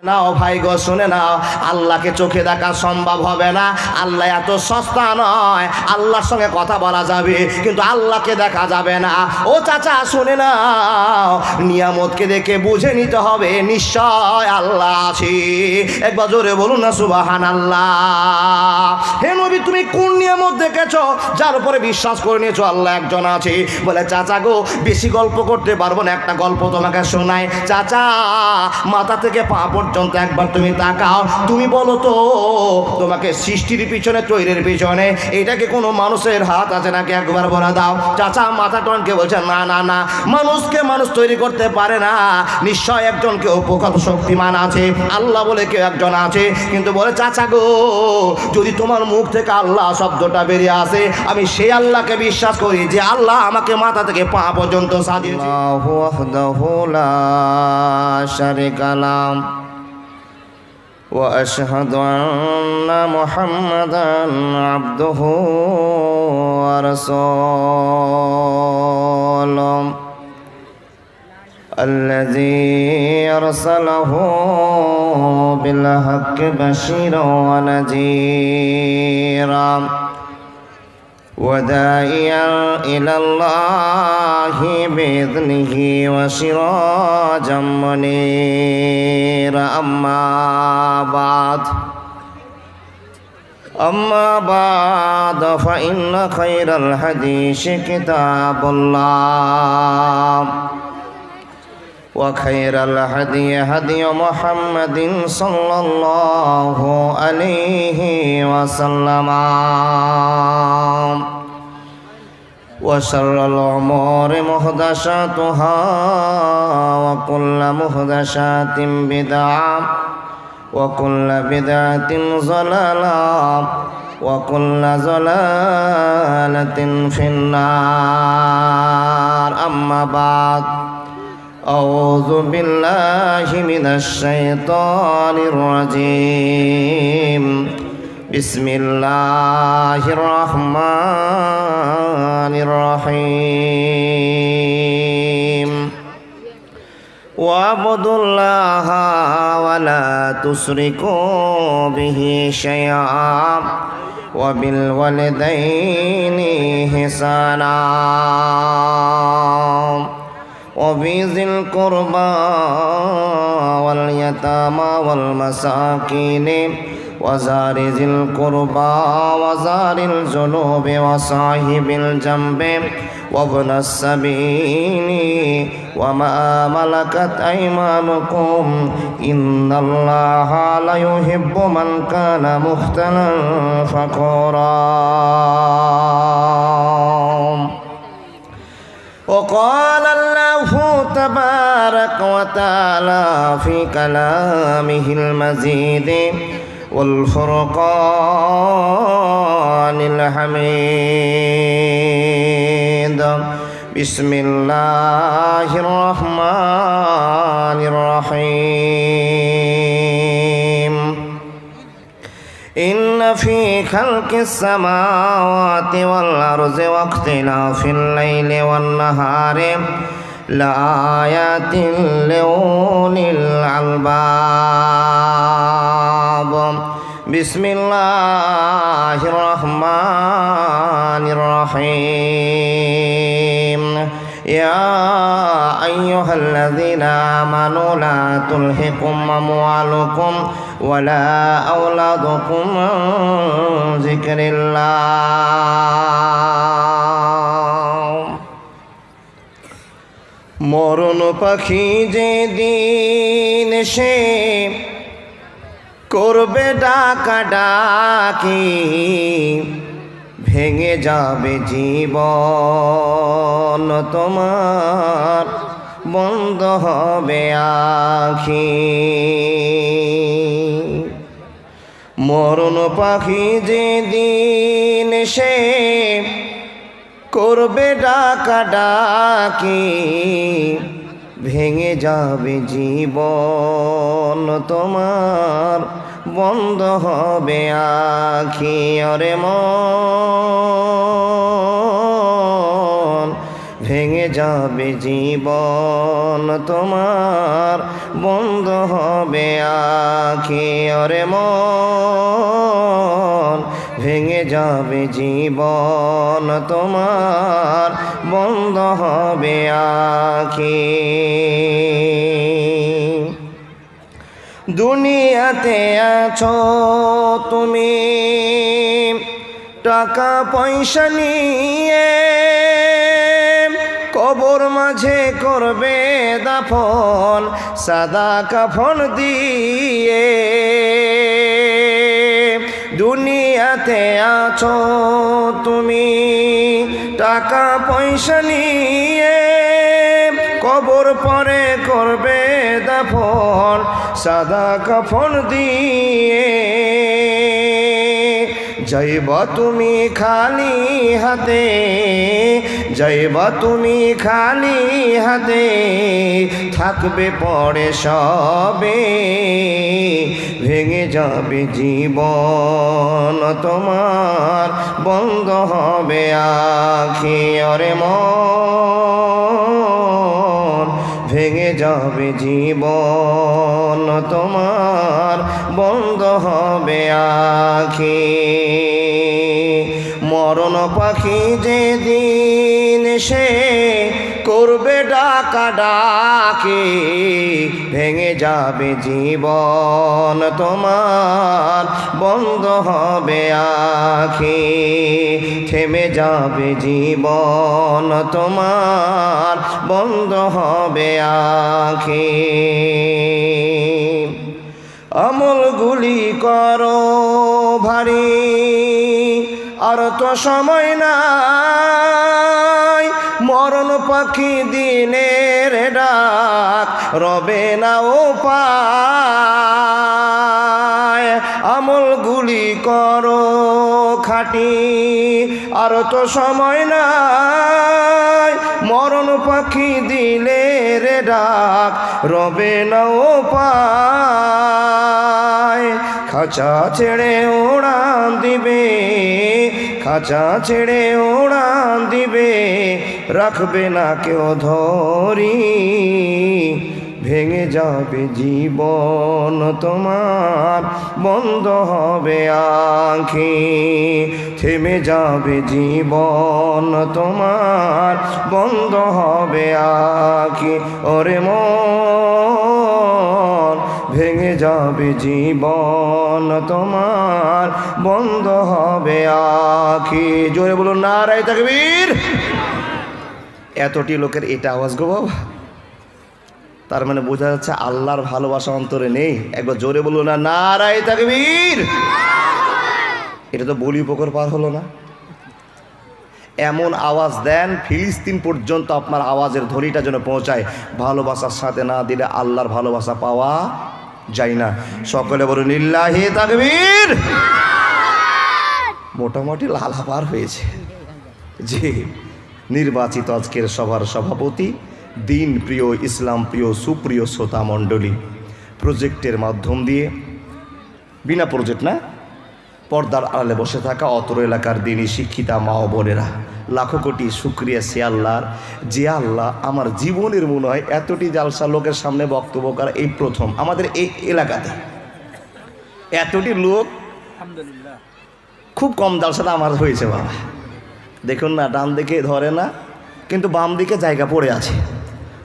নাও ভাই গো, শুনে নাও, আল্লাহকে চোখে দেখা সম্ভব হবে না। আল্লাহ এত সস্তা নয়। আল্লাহর সঙ্গে কথা বলা যাবে কিন্তু আল্লাহকে দেখা যাবে না। ও চাচা শুনে নাও, নিয়ামতকে দেখে বুঝে নিতে হবে নিশ্চয় আল্লাহ আছে। একবার জোরে বলুন না সুবহানাল্লাহ। হে নবী, তুমি কোন নিয়ামত দেখেছো যার উপরে বিশ্বাস করে নিয়েছো আল্লাহ একজন আছে? বলে চাচা গো, বেশি গল্প করতে পারবো না, একটা গল্প তোমাকে শোনাই। চাচা, মাথা থেকে পা পর্যন্ত একবার তুমি তাকাও, তুমি বলো তো, তোমাকে সৃষ্টির পিছনে, তৈরির পিছনে এটাকে কোনো মানুষের হাত আছে নাকি? একবার বলে দাও। চাচা মাথা টনকে বলছে না না না, মানুষকে মানুষ তৈরি করতে পারে না, নিশ্চয় একজন কেউ প্রকট শক্তিমান আছে, আল্লাহ বলে কেউ একজন আছে। কিন্তু বলে চাচা গো, যদি তোমার মুখ থেকে আল্লাহ শব্দটা বেরিয়ে আসে, আমি সেই আল্লাহকে বিশ্বাস করি যে আল্লাহ আমাকে মাথা থেকে পা পর্যন্ত সাজিয়েছে। আল্লাহু ওয়াহদাহু লা শারীকা লাহু ওয়া আশহাদু আন্না মুহাম্মাদান আবদুহু ওয়া রাসূলুহু الذي أرسله بالحق بشيرا ونذيرا وداعيا إلى الله بإذنه وسراجا منيرا أما بعد فإن خير الحديث كتاب الله وخير الهدي هدي محمد صلى الله عليه وسلم وشر الأمور محدثاتها وكل محدثات بدعة وكل بدعة ضلالة وكل ضلالة في النار أما بعد أعوذ بالله من الشيطان الرجيم بسم الله الرحمن الرحيم واعبدوا الله ولا تشركوا به شيئا وبالوالدين إحسانا وبذي القربى واليتامى والمساكين وزار ذي القربى وزار الجنوب وصاحب الجنب وابن السبيل وما ملكت أيمانكم إن الله لا يحب من كان مختالا فخورا. وقال الله تبارك وتعالى في كلامه المجيد والفرقان الحميد بسم الله الرحمن الرحيم إن في خلق السماوات والأرض واختلاف الليل والنهار لآيات لأولي الألباب بسم الله الرحمن الرحيم يا أيها الذين آمنوا لا تلهكم أموالكم ولا أولادكم عن ذكر الله মরণ পাখি যেদিন সে করবে ডাকা ডাকি ভেঙে যাবে জীবন তোমার বন্ধ হবে আখি মরণ পাখি যেদিন সে করবে ডাকা ডাকি ভেঙে যাবে জীবন তোমার বন্ধ হবে আখি ওরে মন ভেঙে যাবে জীবন তোমার, বন্ধ হবে আঁখি ওরে মন, ভেঙে যাবে জীবন তোমার, বন্ধ হবে আঁখি। দুনিয়াতে আছো তুমি টাকা পয়সা নিয়ে, কবর মাঝে করবে দাফন সাদা কাফন দিয়ে। দুনিয়াতে আছো তুমি টাকা পয়সা নিয়ে, কবর পরে করবে দাফন সাদা কাফন দিয়ে। যাইবা তুমি খালি হাতে, যাইবা তুমি খালি হাতে, থাকবে পরে সবে, ভেঙে যাবে জীবন তোমার, বন্ধ হবে আঁখি ওরে মন, ভেঙে যাবে জীবন তোমার, বন্ধ হবে আঁখি। মরণ পাখি যেদিন সে করবে ডাকা ডাকি, ভেঙে যাবে জীবন তোমার, বন্ধ হবে আঁখি। থেমে যাবে জীবন তোমার, বন্ধ হবে আঁখি। আমলগুলি করো ভারী, আর তো সময় নাই, মরণ পাখি দিনের ডাক রবে না ও পায়। আমলগুলি করো খাটি, আর তো সময় নাই, মরণ পাখি দিলের ডাক রবে না ও পায়। খাঁচা ছেড়ে উড়ান দিবে, খাঁচা ছেড়ে উড়ান দিবে, রাখবে না কেউ ধরি, ভেঙে যাবে জীবন তোমার, বন্ধ হবে আঁখি। থেমে যাবে জীবন তোমার, বন্ধ হবে আঁখি ওরে মন, ভেঙে যাবে জীবন তোমার, বন্ধ হবে আঁখি। জোরে বলুন নারায়ে তাকবীর। এতটি লোকের এটা আওয়াজ গো বাবা, তার মানে বোঝা যাচ্ছে আল্লাহর ভালোবাসা অন্তরে নেই। একবার জোরে বলুন না নারায়ে তাকবীর। এটা তো বলি পুকুর পার হলো না? এমন আওয়াজ দেন ফিলিস্তিন পর্যন্ত আপনার আওয়াজের ধ্বনিটা যেন পৌঁছায়। ভালোবাসার সাথে না দিলে আল্লাহর ভালোবাসা পাওয়া যায় না। সকলে বলুন লিল্লাহি তাকবীর। মোটামুটি লালা পার হয়েছে। জি, নির্বাচিত আজকের সভার সভাপতি, দিন প্রিয়, ইসলাম প্রিয়, সুপ্রিয় শ্রোতা মণ্ডলী, প্রজেক্টের মাধ্যম দিয়ে, বিনা প্রজেক্ট না, পর্দার আড়ালে বসে থাকা অতর এলাকার দিনী শিক্ষিতা মা ও বোনেরা, লাখো কোটি শুক্রিয়া সে আল্লাহর, যে আল্লাহ আমার জীবনের মনে হয় এতটি জালসা লোকের সামনে বক্তব্য করা এই প্রথম আমাদের এই এলাকাতে। এতটি লোক খুব কম জালসাটা আমার হয়েছে বাবা। দেখুন না, ডান দিকে ধরে না, কিন্তু বাম দিকে জায়গা পড়ে আছে।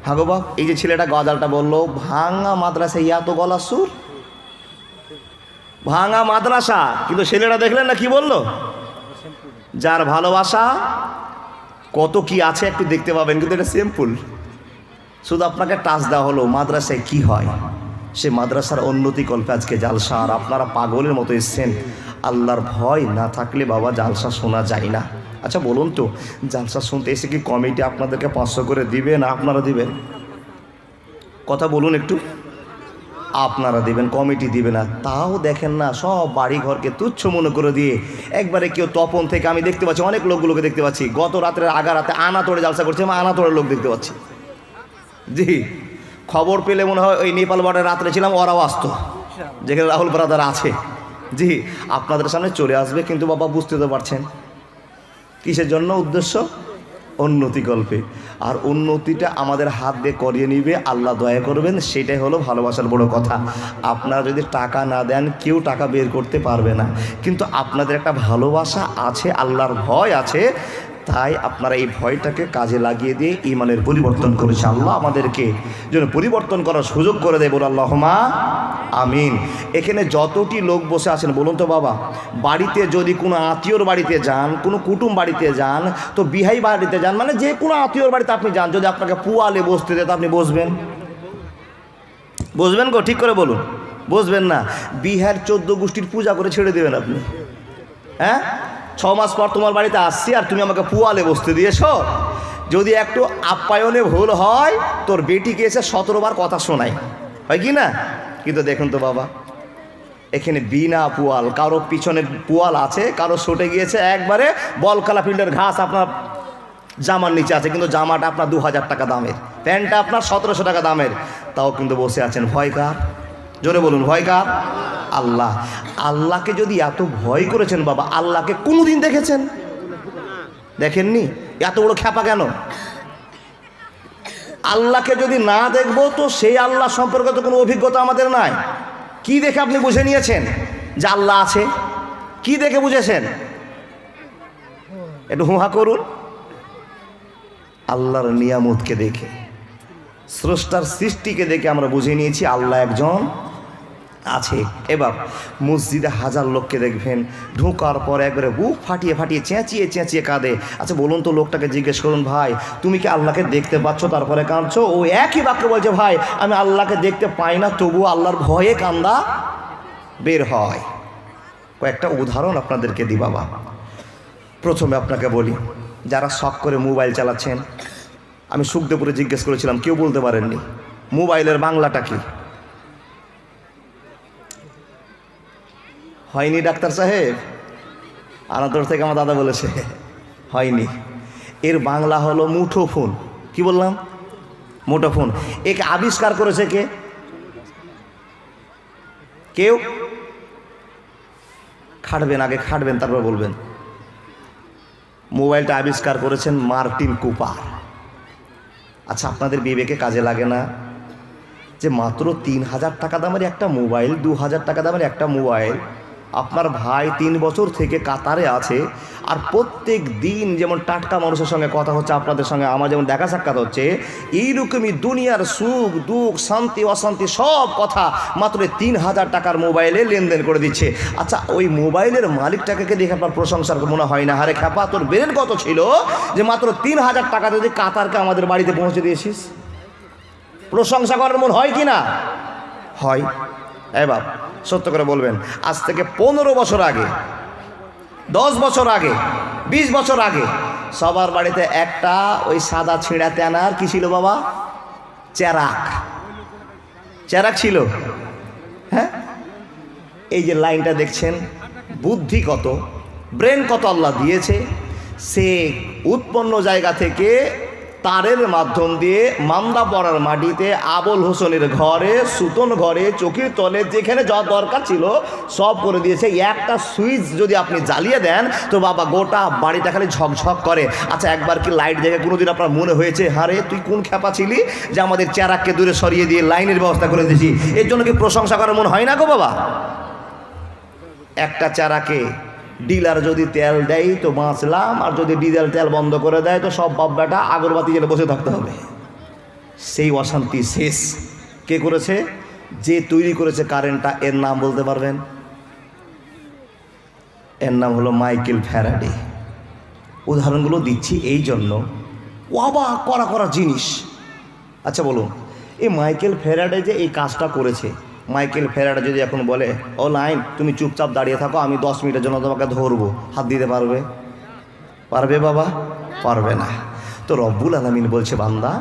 হ্যাঁ গো বাপ, এই যে ছেলেটা গজালটা বললো, ভাঙা মাদ্রাসা ইয়া তো গলা সুর, ভাঙা মাদ্রাসা, কিন্তু ছেলেটা দেখলেন না কি বললো? যার ভালোবাসা কত কি আছে একটু দেখতে পাবেন, কিন্তু এটা সিম্পল, শুধু আপনাকে টাচ দেওয়া হলো মাদ্রাসায় কি হয়, সে মাদ্রাসার উন্নতি কল্পে আজকে জালসা। আর আপনারা পাগলের মতো এসছেন। আল্লাহর ভয় না থাকলে বাবা জালসা শোনা যায় না। আচ্ছা বলুন তো, জালসা শুনতে এসে কি কমিটি আপনাদেরকে 500 করে দিবে না আপনারা দিবেন? কথা বলুন একটু। আপনারা দিবেন, কমিটি দিবে না। তাও দেখেন না, সব বাড়ি ঘরকে তুচ্ছ মনে করে দিয়ে একবারে কেউ তপন থেকে, আমি দেখতে পাচ্ছি অনেক লোকগুলোকে দেখতে পাচ্ছি, গত রাত্রের আগা রাতে আনাতোড়ে জালসা করছে, আমি আনাতোড়ের লোক দেখতে পাচ্ছি। জি, খবর পেলে মনে হয় ওই নেপাল বর্ডারে রাত্রে ছিলাম, ওরাও আসতো, যেখানে রাহুল ব্রাদার আছে। জি, আপনাদের সামনে চলে আসবে, কিন্তু বাবা বুঝতে তো পারছেন কিসের জন্য উদ্দেশ্য? উন্নতি গল্পে। আর উন্নতিটা আমাদের হাত দিয়ে করিয়ে নিবে আল্লাহ, দয়া করবেন। সেটাই হলো ভালোবাসার বড় কথা। আপনারা যদি টাকা না দেন কেউ টাকা বের করতে পারবে না, কিন্তু আপনাদের একটা ভালোবাসা আছে, আল্লাহর ভয় আছে, তাই আপনারা এই ভয়টাকে কাজে লাগিয়ে দিয়ে ইমানের পরিবর্তন করেছে। আল্লাহ আমাদেরকে যেন পরিবর্তন করার সুযোগ করে দেয়, বলে আল্লাহুম্মা আমিন। এখানে যতটি লোক বসে আছেন বলুন তো বাবা, বাড়িতে যদি কোনো আত্মীয়র বাড়িতে যান, কোনো কুটুম বাড়িতে যান, তো বিহাই বাড়িতে যান, মানে যে কোনো আত্মীয়র বাড়িতে আপনি যান, যদি আপনাকে পুয়ালে বসতে দেয় তো আপনি বসবেন? বসবেন গো? ঠিক করে বলুন। বসবেন না। বিহার 14 গোষ্ঠীর পূজা করে ছেড়ে দেবেন আপনি? হ্যাঁ, 6 মাস পর তোমার বাড়িতে আসছি আর তুমি আমাকে পুয়ালে বসতে দিয়েছো। যদি একটু আপ্যায়নে ভুল হয়, তোর বেটিকে এসে 17 বার কথা শোনায়, হয় কি না? কিন্তু দেখুন তো বাবা, এখানে বিনা পুয়াল, কারো পিছনে পুয়াল আছে, কারো ছুটে গিয়েছে একবারে বলকালা ফিল্ডের ঘাস আপনার জামার নিচে আছে, কিন্তু জামাটা আপনার 2000 টাকা দামের, প্যান্টটা আপনার 1700 টাকা দামের, তাও কিন্তু বসে আছেন। ভয় কার? জোরে বলুন, ভয় কার? আল্লাহ। আল্লাহকে যদি এত ভয় করেছেন বাবা, আল্লাহকে কোনোদিন দেখেছেন? দেখেননি? এত বড় খ্যাপা কেন? আল্লাহকে যদি না দেখবো তো সেই আল্লাহ সম্পর্কে তো কোনো অভিজ্ঞতা আমাদের নাই। কি দেখে আপনি বুঝে নিয়েছেন যে আল্লাহ আছে? কি দেখে বুঝেছেন? একটু হুহা করুন। আল্লাহর নিয়ামতকে দেখে, স্রষ্টার সৃষ্টিকে দেখে আমরা বুঝে নিয়েছি আল্লাহ একজন আছে। এবার মসজিদে হাজার লোককে দেখবেন, ঢোকার পর একবারে বুক ফাটিয়ে ফাটিয়ে চেঁচিয়ে চেঁচিয়ে কাঁদে। আচ্ছা বলুন তো, লোকটাকে জিজ্ঞেস করুন, ভাই তুমি কি আল্লাহকে দেখতে পাচ্ছ তারপরে কাঁদছো? ও একই বাক্য বলছে, ভাই আমি আল্লাহকে দেখতে পাই না তবুও আল্লাহর ভয়ে কান্দা বের হয়। কয়েকটা উদাহরণ আপনাদেরকে দিই বাবা। প্রথমে আপনাকে বলি, যারা শখ করে মোবাইল চালাচ্ছেন, আমি সুখদেবপুরে জিজ্ঞেস করেছিলাম, কেউ বলতে পারেননি। মোবাইলের বাংলাটা কি? হয়নি ডাক্তার সাহেব? আনাতোর থেকে আমার দাদা বলেছে হয়নি। এর বাংলা হলো মুঠোফোন। কি বললাম? মুঠোফোন। একে আবিষ্কার করেছে কে? কেউ? খাটবেন, আগে খাটবেন তারপর বলবেন। মোবাইলটা আবিষ্কার করেছেন মার্টিন কুপার। আচ্ছা আপনাদের বিবেকে কাজে লাগে না যে মাত্র 3000 টাকা দামের একটা মোবাইল, 2000 টাকা দামের একটা মোবাইল, আপনার ভাই 3 বছর থেকে কাতারে আছে, আর প্রত্যেক দিন যেমন টাটকা মানুষের সঙ্গে কথা হচ্ছে, আপনাদের সঙ্গে আমার যেমন দেখা সাক্ষাৎ হচ্ছে, এইরকমই দুনিয়ার সুখ দুঃখ শান্তি অশান্তি সব কথা মাত্র 3000 টাকার মোবাইলে লেনদেন করে দিচ্ছে। আচ্ছা ওই মোবাইলের মালিকটাকে দেখে আপনার প্রশংসার মনে হয় না? হারে খ্যাপা, তোর ব্রেন কত ছিল যে মাত্র 3000 টাকা যদি কাতারকে আমাদের বাড়িতে পৌঁছে দিয়েছিস? প্রশংসা করার মন হয় কি না? হয়। এবার সত্য করে বলবেন, আজ থেকে 15 বছর আগে, 10 বছর আগে, 20 বছর আগে সবার বাড়িতে একটা ওই সাদা ছিঁড়া তেনার কি ছিল বাবা? চেরাক। চেরাক ছিল। হ্যাঁ, এই যে লাইনটা দেখছেন, বুদ্ধি কত, ব্রেন কত আল্লাহ দিয়েছে। সে উৎপন্ন জায়গা থেকে তারের মাধ্যম দিয়ে মান্দা পড়ার মাটিতে আবুল হোসেনের ঘরে, সুতন ঘরে, চোখের তলে যেখানে যা দরকার ছিল সব করে দিয়েছে। একটা সুইচ যদি আপনি জ্বালিয়ে দেন তো বাবা গোটা বাড়িটা খালি ঝকঝক করে। আচ্ছা একবার কি লাইট দেখে কোনোদিন আপনার মনে হয়েছে হারে তুই কোন খ্যাপা ছিলি যে আমাদের চেরাককে দূরে সরিয়ে দিয়ে লাইনের ব্যবস্থা করে দিয়েছি? এর জন্য কি প্রশংসা করার মন হয় না গো বাবা? একটা চেরাকে ডিলার যদি তেল দেয় তো বাঁচলাম, আর যদি ডিজেল তেল বন্ধ করে দেয় তো সব বাপ বেটা আগরবাতি জেলে বসে থাকতে হবে। সেই অশান্তি শেষ। কে করেছে? যে তৈরি করেছে কারেন্টটা, এর নাম বলতে পারবেন? এর নাম হলো মাইকেল ফ্যারাডে। উদাহরণগুলো দিচ্ছি এই জন্য, অবাক করা জিনিস। আচ্ছা বলুন, এই মাইকেল ফ্যারাডে যে এই কাজটা করেছে, মাইকেল ফ্যারাডে যদি এখন বলে ও লাইন তুমি চুপচাপ দাঁড়িয়ে থাকো, আমি 10 মিনিটের জন্য তোমাকে ধরবো, হাত দিতে পারবে? পারবে বাবা? পারবে না। তো রব্বুল আলামিন বলছে, বান্দা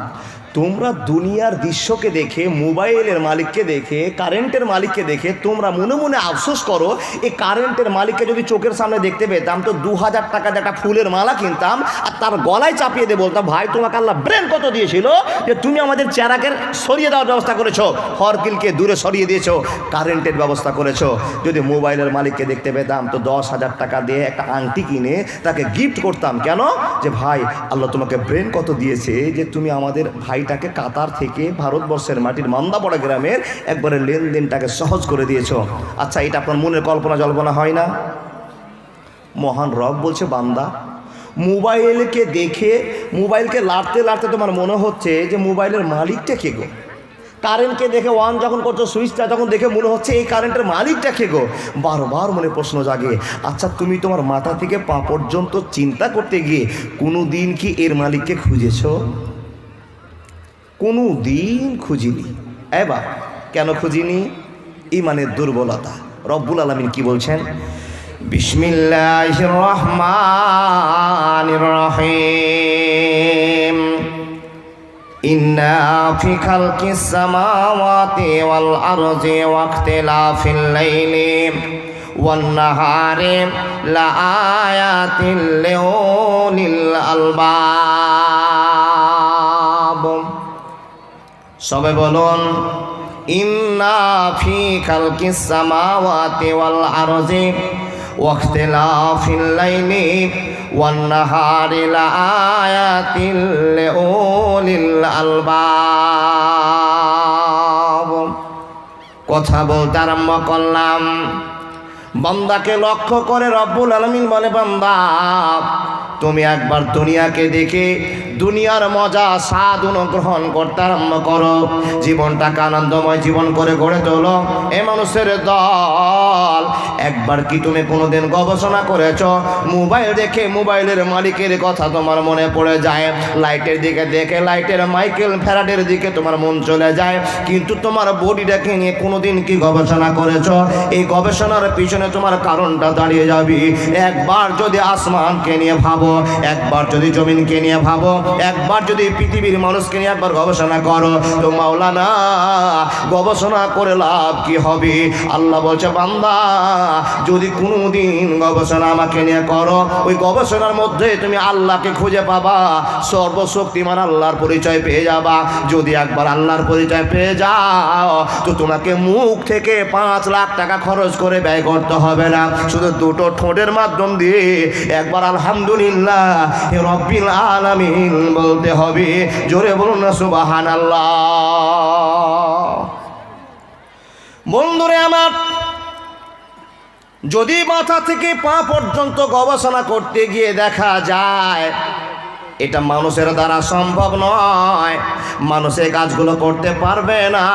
তোমরা দুনিয়ার দৃশ্যকে দেখে, মোবাইলের মালিককে দেখে, কারেন্টের মালিককে দেখে তোমরা মনে মনে আফসোস করো, এই কারেন্টের মালিককে যদি চোখের সামনে দেখতে পেতাম তো 2000 টাকা দিয়ে একটা ফুলের মালা কিনতাম আর তার গলায় চাপিয়ে দিয়ে বলতাম, ভাই তোমাকে আল্লাহ ব্রেন কত দিয়েছিল যে তুমি আমাদের চেরাকের সরিয়ে দেওয়ার ব্যবস্থা করেছো, হরকিলকে দূরে সরিয়ে দিয়েছো, কারেন্টের ব্যবস্থা করেছো। যদি মোবাইলের মালিককে দেখতে পেতাম তো 10,000 টাকা দিয়ে একটা আংটি কিনে তাকে গিফট করতাম। কেন? যে ভাই আল্লাহ তোমাকে ব্রেন কত দিয়েছে যে তুমি আমাদের ভাইটাকে কাতার থেকে ভারতবর্ষের মাটির মান্দাপড়া গ্রামের একবারে লেনদেনটাকে সহজ করে দিয়েছো। আচ্ছা, এটা আপনার মনের কল্পনা জল্পনা হয় না? মহান রব বলছে, বান্দা মোবাইলকে দেখে, মোবাইলকে লাড়তে লাড়তে তোমার মনে হচ্ছে যে মোবাইলের মালিকটা কে গো। কারেন্টকে দেখে অন যখন করছো, সুইচটা যখন দেখে মনে হচ্ছে এই কারেন্টের মালিকটা কে গো। বারবার মনে প্রশ্ন জাগে, আচ্ছা তুমি তোমার মাথা থেকে পা পর্যন্ত চিন্তা করতে গিয়ে কোনো দিন কি এর মালিককে খুঁজেছো? কোনো দিন খুঁজিনি। এবার কেন খুঁজিনি? ইমানের দুর্বলতা। রব্বুল আলামিন কি বলছেন? বিসমিল্লাহির রহমানির রহিম। ইন্না ফি খালকিস সামাওয়াতি ওয়াল আরদি ওয়া ইখতিলাফিল লাইলি ওয়ান নাহারি লাআয়াতিন লিউলিল আলবাব। সবে বলুন, ইন্না ফি খালকিস সামাওয়াতি ওয়াল আরদি ওয়া ইখতিলাফিল লাইলি ওয়ান নাহারি লাআয়াতিন লিউলিল আলবাব। কথা বলতে আরম্ভ করলাম, বান্দাকে লক্ষ্য করে রব্বুল আলামিন বলে, বান্দা তুমি একবার দুনিয়াকে দেখে দুনিয়ার মজা স্বাদ অনুগ্রহণ করতে আরম্ভ করো, জীবনটাকে আনন্দময় জীবন করে গড়ে তোলো। এ মানুষের দল, একবার কি তুমি কোনোদিন গবেষণা করেছো? মোবাইল দেখে মোবাইলের মালিকের কথা তোমার মনে পড়ে যায়, লাইটের দিকে দেখে লাইটের মাইকেল ফ্যারাডের দিকে তোমার মন চলে যায়, কিন্তু তোমার বডিটাকে নিয়ে কোনোদিন কি গবেষণা করেছো? এই গবেষণার পিছনে তোমার কারণটা দাঁড়িয়ে যাবে। একবার যদি আসমানকে নিয়ে ভাবো, একবার যদি জমিনকে নিয়ে ভাবো, একবার যদি পৃথিবীর মানুষকে নিয়ে একবার গবেষণা করো, তো মাওলানা গবেষণা করে লাভ কি হবে? আল্লাহ বলছে, বান্দা যদি কোনোদিন গবেষণা আমাকে নিয়ে করো, ওই গবেষণার মধ্যে তুমি আল্লাহকে খুঁজে পাবা, সর্বশক্তিমান আল্লাহর পরিচয় পেয়ে যাবা। যদি একবার আল্লাহর পরিচয় পেয়ে যাও তো তোমাকে মুখ থেকে 5 লাখ টাকা খরচ করে ব্যয় করতে হবে না, শুধু দুটো ঠোঁটের মাধ্যম দিয়ে একবার আলহামদুলিল্লাহ রব্বিল আলামিন বলতে হবে। জোরে বলুন না সুবহানাল্লাহ। বন্ধুরে আমার, যদি মাথা থেকে পা পর্যন্ত গবেষণা করতে গিয়ে দেখা যায় এটা মানুষের দ্বারা সম্ভব নয়, মানুষের কাজগুলো করতে পারবে না,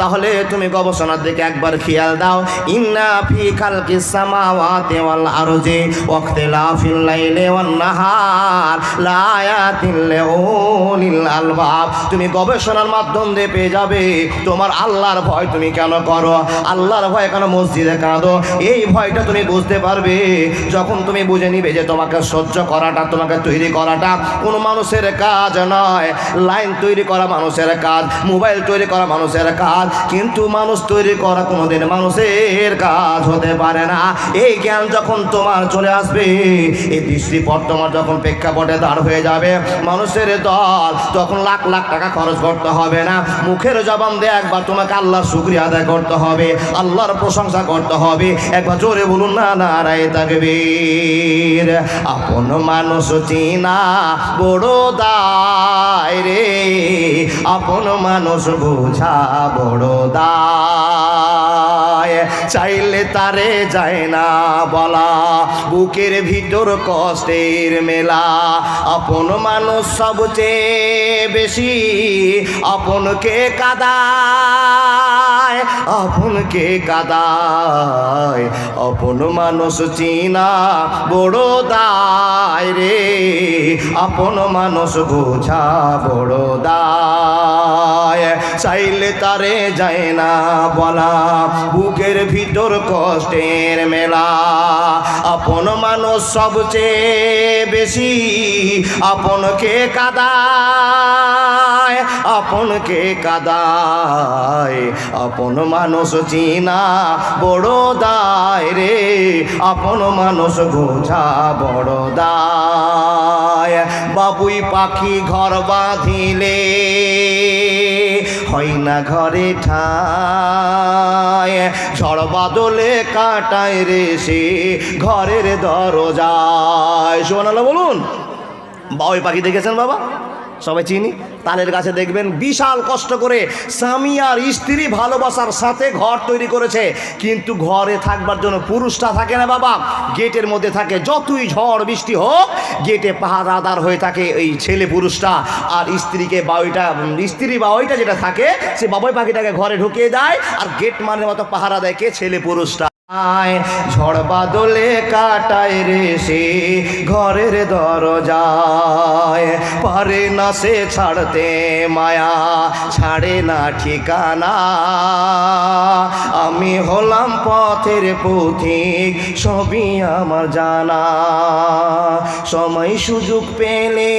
তাহলে তুমি গবেষণার দিকে একবার খেয়াল দাও। ইন্না ফি খালকিস সামাওয়াতি ওয়াল আরদি ওয়া ইখতিলাফিল লাইলি ওয়ান নাহার লাআয়াতিন লিউলিল আলবাব। তুমি গবেষণার মাধ্যম দিয়ে পেয়ে যাবে তোমার আল্লাহর ভয় তুমি কেন করো, আল্লাহর ভয় কেন মসজিদে কাঁদো। এই ভয়টা তুমি বুঝতে পারবে যখন তুমি বুঝে নিবে যে তোমাকে সহ্য করাটা, তোমাকে তৈরি করাটা কোনো মানুষের কাজ নয়। লাইন তৈরি করা মানুষের কাজ, মোবাইল তৈরি করা মানুষের কাজ, কিন্তু মানুষ তৈরি করা কোনোদিন মানুষের কাজ হতে পারে না। এই জ্ঞান যখন তোমার চলে আসবে, এই দৃষ্টিপট তোমার যখন প্রেক্ষাপটে দাঁড় হয়ে যাবে, মানুষের দল তখন লাখ লাখ টাকা খরচ করতে হবে না, মুখের জবান দিয়ে একবার তোমাকে আল্লাহর শুকরিয়া আদায় করতে হবে, আল্লাহর প্রশংসা করতে হবে। একবার জোরে বলুন না নারায়ে তাকবীর। আপন মানুষ চিনা বড় দায় রে, আপন মানুষ বোঝা বড় দায়, চাইলে তারে যায় না বলা, বুকের ভিতর কষ্টের মেলা। আপন মানুষ সবচেয়ে বেশি আপনকে কাঁদায়, আপনকে কাঁদায়, আপন মানুষ চিনা বড় দায় রে, আপন মানুষ বোঝা বড় দায়, চাইলে তারে যায় না বলা, বুকের ভিতর কষ্টের মেলা। আপন মানুষ সবচেয়ে বেশি আপনকে কাঁদায়, আপনকে কাঁদায়। আপন মানুষ চিনা বড় দায় রে, আপন মানুষ বোঝা বড় দায়। বাবুই পাখি ঘর বাঁধিলে হয় না ঘরে ঠায়, ঝড় বাদলে কাটায় রে সে ঘরের দরজায়। সুবহানাল্লাহ বলুন। বাবুই পাখি দেখেছেন বাবা? সবাই চিনি। তালের গাছে দেখবেন বিশাল কষ্ট করে স্বামী আর স্ত্রী ভালোবাসার সাথে ঘর তৈরি করেছে, কিন্তু ঘরে থাকবার জন্য পুরুষটা থাকে না বাবা, গেটের মধ্যে থাকে। যতই ঝড় বৃষ্টি হোক গেটে পাহারাদার হয়ে থাকে এই ছেলে পুরুষটা, আর স্ত্রীকে স্ত্রী বাবুইটা যেটা থাকে সে বাবুই পাখিটাকে ঘরে ঢুকিয়ে দেয়, আর গেট মানের মতো পাহারা দেয় কে? ছেলে পুরুষটা। ঝড় বাদলে কাটায় রে সে ঘরের দরজায়, পারে না সে ছাড়তে মায়া, ছাড়ে না ঠিকানা। আমি হলাম পথের পথিক, সবই আমার জানা। সময় সুযোগ পেলে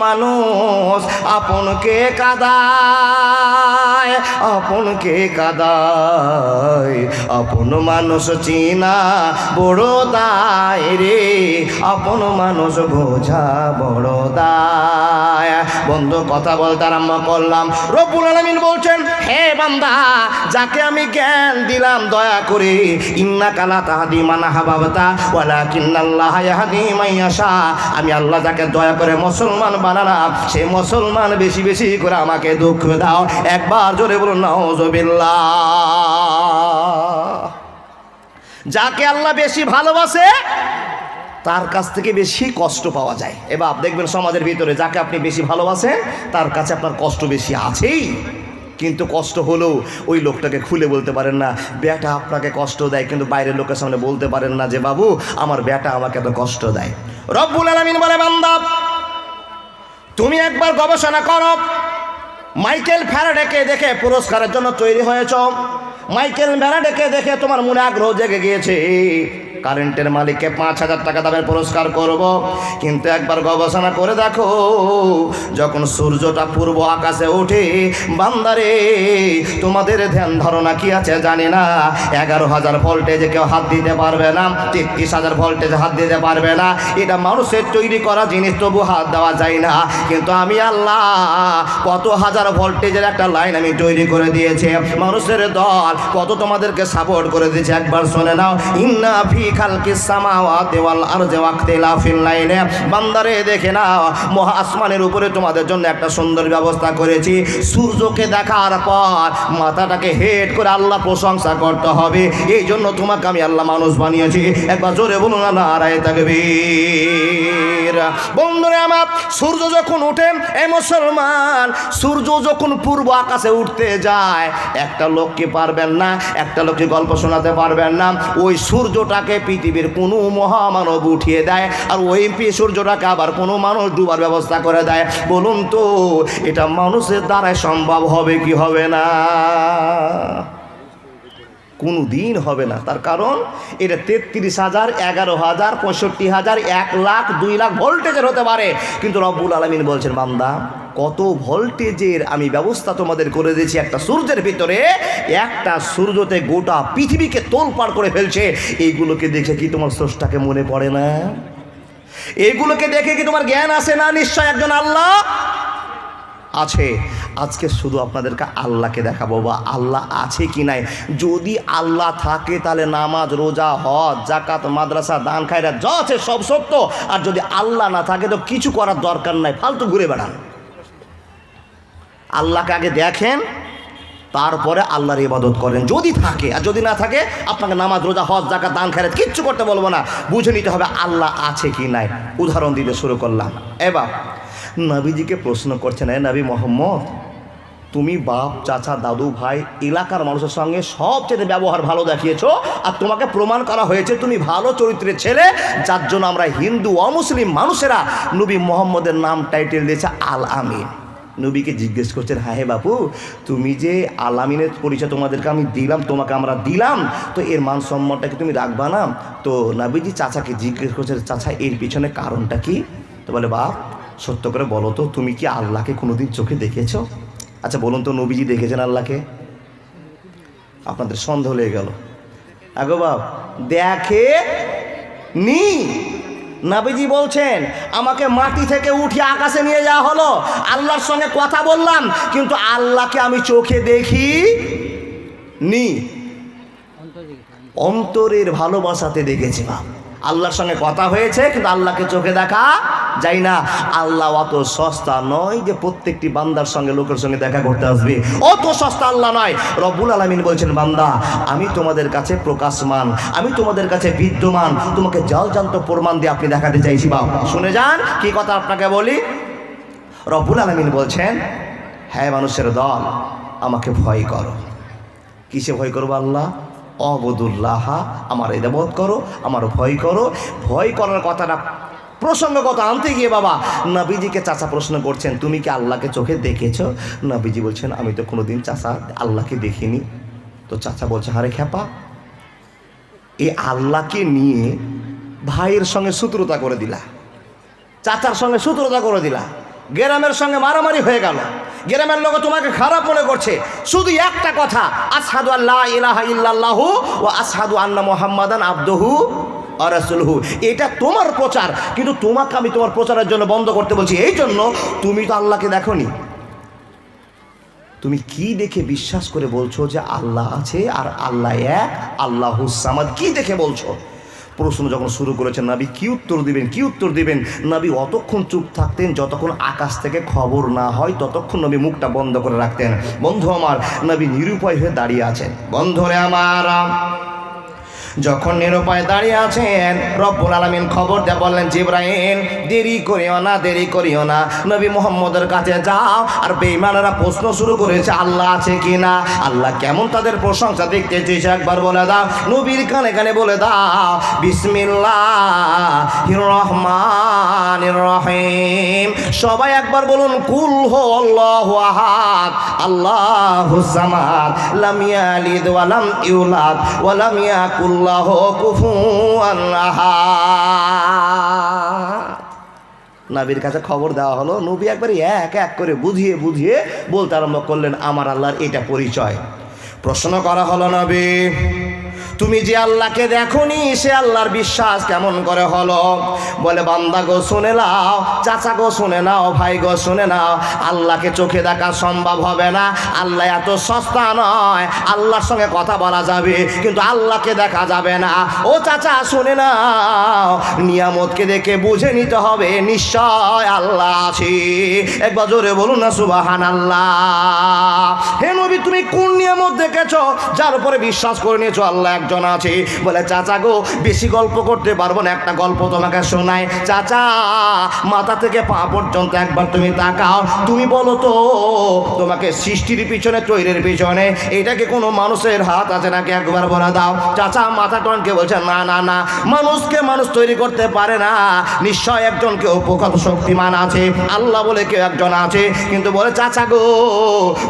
মানুষ আপনকে কাঁদায়, আপনকে কাঁদায়। আপন মানুষ চিনা বড় দায় রে, আপন মানুষ বোঝা বড় দায়। বন্ধু কথা বলতে আরম্ভ করলাম। রব্বুল আলামিন বলছেন, হে বান্দা, যাকে আমি জ্ঞান দিলাম দয়া করে, ইন্নাকা লা তাহদি মান আহবাবতা ওয়ালাকিন্নাল্লাহা ইয়াহদি মান ইয়াশা। আমি আল্লাহ যাকে দয়া করে মুসলমান বানালাম, সেই মুসলমান বেশি বেশি করে আমাকে দুঃখ দাও। একবার জোরে বলুন নাউযুবিল্লাহ। যাকে আল্লাহ বেশি ভালোবাসে তার কাছ থেকে বেশি কষ্ট পাওয়া যায়। এবার দেখবেন সমাজের ভিতরে যাকে আপনি বেশি ভালোবাসেন তার কাছে আপনার কষ্ট বেশি আছেই, কিন্তু কষ্ট হলেও ওই লোকটাকে খুলে বলতে পারেন না। বেটা আপনাকে কষ্ট দেয়, কিন্তু বাইরের লোকের সামনে বলতে পারেন না যে বাবু আমার বেটা আমাকে এত কষ্ট দেয়। রব্বুল আলামিন বলে, বান্দা তুমি একবার গবেষণা করো। মাইকেল ফ্যারাডেকে দেখে পুরস্কারের জন্য তৈরি হয়েছ, মাইকেল ফ্যারাডেকে দেখে তোমার মনে আগ্রহ জেগে গিয়েছে কারেন্টের মালিককে 5,000 টাকা দামের পুরস্কার করব, কিন্তু একবার গবেষণা করে দেখো, যখন সূর্যটা পূর্ব আকাশে ওঠে, বান্দারে তোমাদের ধ্যান ধারণা কি আছে জানি না, 11,000 ভোল্টেজে কেউ হাত দিতে পারবে না, 33,000 ভোল্টেজে হাত দিতে পারবে না। এটা মানুষের তৈরি করা জিনিস, তবু হাত দেওয়া যায় না। কিন্তু আমি আল্লাহ কত হাজার ভোল্টেজের একটা লাইন আমি তৈরি করে দিয়েছি, মানুষের দল কত তোমাদেরকে সাপোর্ট করে দিয়েছে। একবার শুনে নাও, ইন্না ফি খালকিস সামাওয়াতি ওয়াল আরদি ওয়াখতিলাফিল লাইলি। বান্দারে দেখে নাও, মহা আসমানের উপরে তোমাদের জন্য একটা সুন্দর ব্যবস্থা করেছি। সূর্যকে দেখার পর মাথাটাকে হেড করে আল্লাহ প্রশংসা করতে হবে, এই জন্য তোমাকে আমি আল্লাহ মানুষ বানিয়েছি। একবার জোরে বলুন না নারায়ে তাকবীর। বন্ধুরে আমার, সূর্য যখন ওঠে, এই মুসলমান, সূর্য যখন পূর্ব আকাশে উঠতে যায়, একটা লোককে পারবেন না, একটা লোককে গল্প শোনাতে পারবেন না, ওই সূর্যটাকে পৃথিবীর কোনো মহামানব উঠিয়ে দেয়, আর ওই সূর্যটাকে আবার কোনো মানুষ ডুবার ব্যবস্থা করে দেয়। বলুন তো এটা মানুষের দ্বারাই সম্ভব হবে কি হবে না? কোনো দিন হবে না। তার কারণ এটা 33,000, 11,000, 65,000, 1 লাখ, 2 লাখ ভোল্টেজের হতে পারে, কিন্তু রব্বুল আলামিন বলছেন, বান্দা কত ভোল্টেজের আমি ব্যবস্থা তোমাদের করে দিয়েছি। একটা সূর্যের ভিতরে, একটা সূর্যতে গোটা পৃথিবীকে তোলপাড় করে ফেলছে। এইগুলোকে দেখে কি তোমার স্রষ্টাকে মনে পড়ে না? এইগুলোকে দেখে কি তোমার জ্ঞান আসে না? নিশ্চয় একজন আল্লাহ আছে। আজকে শুধু আপনাদেরকে আল্লাহকে দেখাবো, বা আল্লাহ আছে কি নাই। যদি আল্লাহ থাকে তাহলে নামাজ, রোজা, হজ, জাকাত, মাদ্রাসা, দান, খায়রাত যা আছে সব সত্য। আর যদি আল্লাহ না থাকে তো কিছু করার দরকার নাই, ফালতু ঘুরে বেড়ান। আল্লাহকে আগে দেখেন, তারপরে আল্লাহর ইবাদত করেন যদি থাকে। আর যদি না থাকে, আপনাকে নামাজ, রোজা, হজ, জাকাত, দান, খায়রাত কিচ্ছু করতে বলবো না, বুঝে নিতে হবে আল্লাহ আছে কি নাই। উদাহরণ দিতে শুরু করলাম। এবার নবীজিকে প্রশ্ন করছেন, এ নবী মোহাম্মদ, তুমি বাপ, চাচা, দাদু, ভাই, এলাকার মানুষের সঙ্গে সবচেয়ে ব্যবহার ভালো দেখিয়েছো, আর তোমাকে প্রমাণ করা হয়েছে তুমি ভালো চরিত্রের ছেলে, যার জন্য আমরা হিন্দু অমুসলিম মানুষেরা নবী মোহাম্মদের নাম টাইটেল দিয়েছে আল আমিন। নবীকে জিজ্ঞেস করছেন, হ্যাঁ হে বাপু, তুমি যে আলামিনের পরিচয় তোমাদেরকে আমি দিলাম, তোমাকে আমরা দিলাম, তো এর মান সম্মানটাকে তুমি রাখবা না? তো নবীজি চাচাকে জিজ্ঞেস করছেন, চাচা এর পিছনে কারণটা কি? তো বলে, বাপ সত্য করে বলো তো, তুমি কি আল্লাহকে কোনোদিন চোখে দেখেছো? আচ্ছা বলুন তো, নবীজি দেখেছেন আল্লাহকে? আপনাদের সন্দেহ লেগে গেল। আগো বাপ, দেখে নি। নবীজি বলছেন, আমাকে মাটি থেকে উঠিয়ে আকাশে নিয়ে যাওয়া হলো, আল্লাহর সঙ্গে কথা বললাম, কিন্তু আল্লাহকে আমি চোখে দেখি নি, অন্তরের ভালোবাসাতে দেখেছি। বাপ, আল্লাহর সঙ্গে কথা হয়েছে, কিন্তু আল্লাহকে চোখে দেখা যায় না। আল্লাহ অত সস্তা নয় যে প্রত্যেকটি বান্দার সঙ্গে, লোকের সঙ্গে দেখা করতে আসবে, অত সস্তা আল্লাহ নয়। রব্বুল আলামিন বলছেন, বান্দা আমি তোমাদের কাছে প্রকাশমান, আমি তোমাদের কাছে বিদ্যমান, তোমাকে জলজান্ত প্রমাণ দিয়ে আপনি দেখাতে চাইছি। বাপ শুনে যান, কি কথা আপনাকে বলি। রব্বুল আলামিন বলছেন, হ্যাঁ মানুষের দল, আমাকে ভয় করো। কিসে ভয় করবো? আল্লাহ, অবদুল্লাহ, আমার ইবাদত করো, আমার ভয় করো। ভয় করার কথাটা প্রসঙ্গগত আনতে গিয়ে বাবা নবীজিকে চাচা প্রশ্ন করছেন, তুমি কি আল্লাহকে চোখে দেখেছো? নবীজি বলছেন, আমি তো কোনোদিন চাচা আল্লাহকে দেখিনি। তো চাচা বলছে, আরে খেপা, এই আল্লাহকে নিয়ে ভাইয়ের সঙ্গে শত্রুতা করে দিলা, চাচার সঙ্গে শত্রুতা করে দিলা, গ্রামের সঙ্গে মারামারি হয়ে গেল, গ্রামের লোক তোমাকে খারাপ মনে করছে, শুধু একটা কথা, আশহাদু আল্লা ইলাহা ইল্লাল্লাহু ওয়া আশহাদু আন্না মুহাম্মাদান আবদুহু ওয়া রাসূলুহু, এটা তোমার প্রচার, কিন্তু তোমাকে আমি তোমার প্রচারের জন্য বন্ধ করতে বলছি। এই জন্য তুমি তো আল্লাহকে দেখোনি, তুমি কি দেখে বিশ্বাস করে বলছো যে আল্লাহ আছে আর আল্লাহ এক, আল্লাহুস সামাদ? কি দেখে বলছো? প্রশ্ন যখন শুরু করেছেন, নবী কি উত্তর দিবেন, কি উত্তর দিবেন? নবী অতক্ষণ চুপ থাকতেন যতক্ষণ আকাশ থেকে খবর না হয়, ততক্ষণ নবী মুখটা বন্ধ করে রাখতেন। বন্ধু আমার, নবী নিরুপায় হয়ে দাঁড়িয়ে আছেন। বন্ধুরে আমার, যখন নিরুপায় দাঁড়িয়ে আছেন, রব্বুল আলামিন খবর দিয়ে বললেন, জিবরাইল দেরি করিও না, দেরি করিও না, নবী মুহাম্মদের কাছে যাও। আর বেঈমানেরা প্রশ্ন শুরু করেছে, আল্লাহ আছে কি না, আল্লাহ কেমন, তাদের প্রশংসা দেখতে চেয়েছে, একবার বলে দাও, নবীর কানে কানে বলে দাও, বিসমিল্লাহির রহমানির রহিম। সবাই একবার বলুন, কুল হুয়াল্লাহু আহাদ আল্লাহুস সামাদ লাম ইয়ালিদ ওয়া লাম ইউলাদ ওয়া লাম ইয়াকুল নবীর কাছে খবর দেওয়া হলো, নবী একবার এক এক করে বুঝিয়ে বুঝিয়ে বলতে আরম্ভ করলেন, আমার আল্লাহর এটা পরিচয়। প্রশ্ন করা হলো, নবী তুমি যে আল্লাহকে দেখোনি, সে আল্লাহর বিশ্বাস কেমন করে হলো? বলে, বান্দা গো শুনে নাও, চাচা গো শুনে নাও, ভাই গো শুনে নাও, আল্লাহকে চোখে দেখা সম্ভব হবে না, আল্লাহ এত সস্তা নয়। আল্লাহর সঙ্গে কথা বলা যাবে, কিন্তু আল্লাহকে দেখা যাবে না। ও চাচা শুনে নাও, নিয়ামতকে দেখে বুঝে নিতে হবে নিশ্চয় আল্লাহ আছে। একবার জোরে বলুন না সুবহানাল্লাহ। হে নবী, তুমি কোন নিয়ামত দেখেছো যার উপরে বিশ্বাস করে নিয়েছো আল্লাহ একজন আছে? বলে, চাচা গো বেশি গল্প করতে পারবো না, একটা গল্প তোমাকে শোনাই। চাচা, মাথা থেকে পা পর্যন্ত একবার তুমি তাকাও, তুমি বলো তো, তোমাকে সৃষ্টির পিছনে, তৈরির পিছনে, এটাকে কোনো মানুষের হাত আছে নাকি? একবার বলে দাও। চাচা মাথা টনকে বলছে, না না না, মানুষকে মানুষ তৈরি করতে পারে না, নিশ্চয় একজন কেউ কত শক্তিমান আছে, আল্লাহ বলে কেউ একজন আছে। কিন্তু বলে, চাচা গো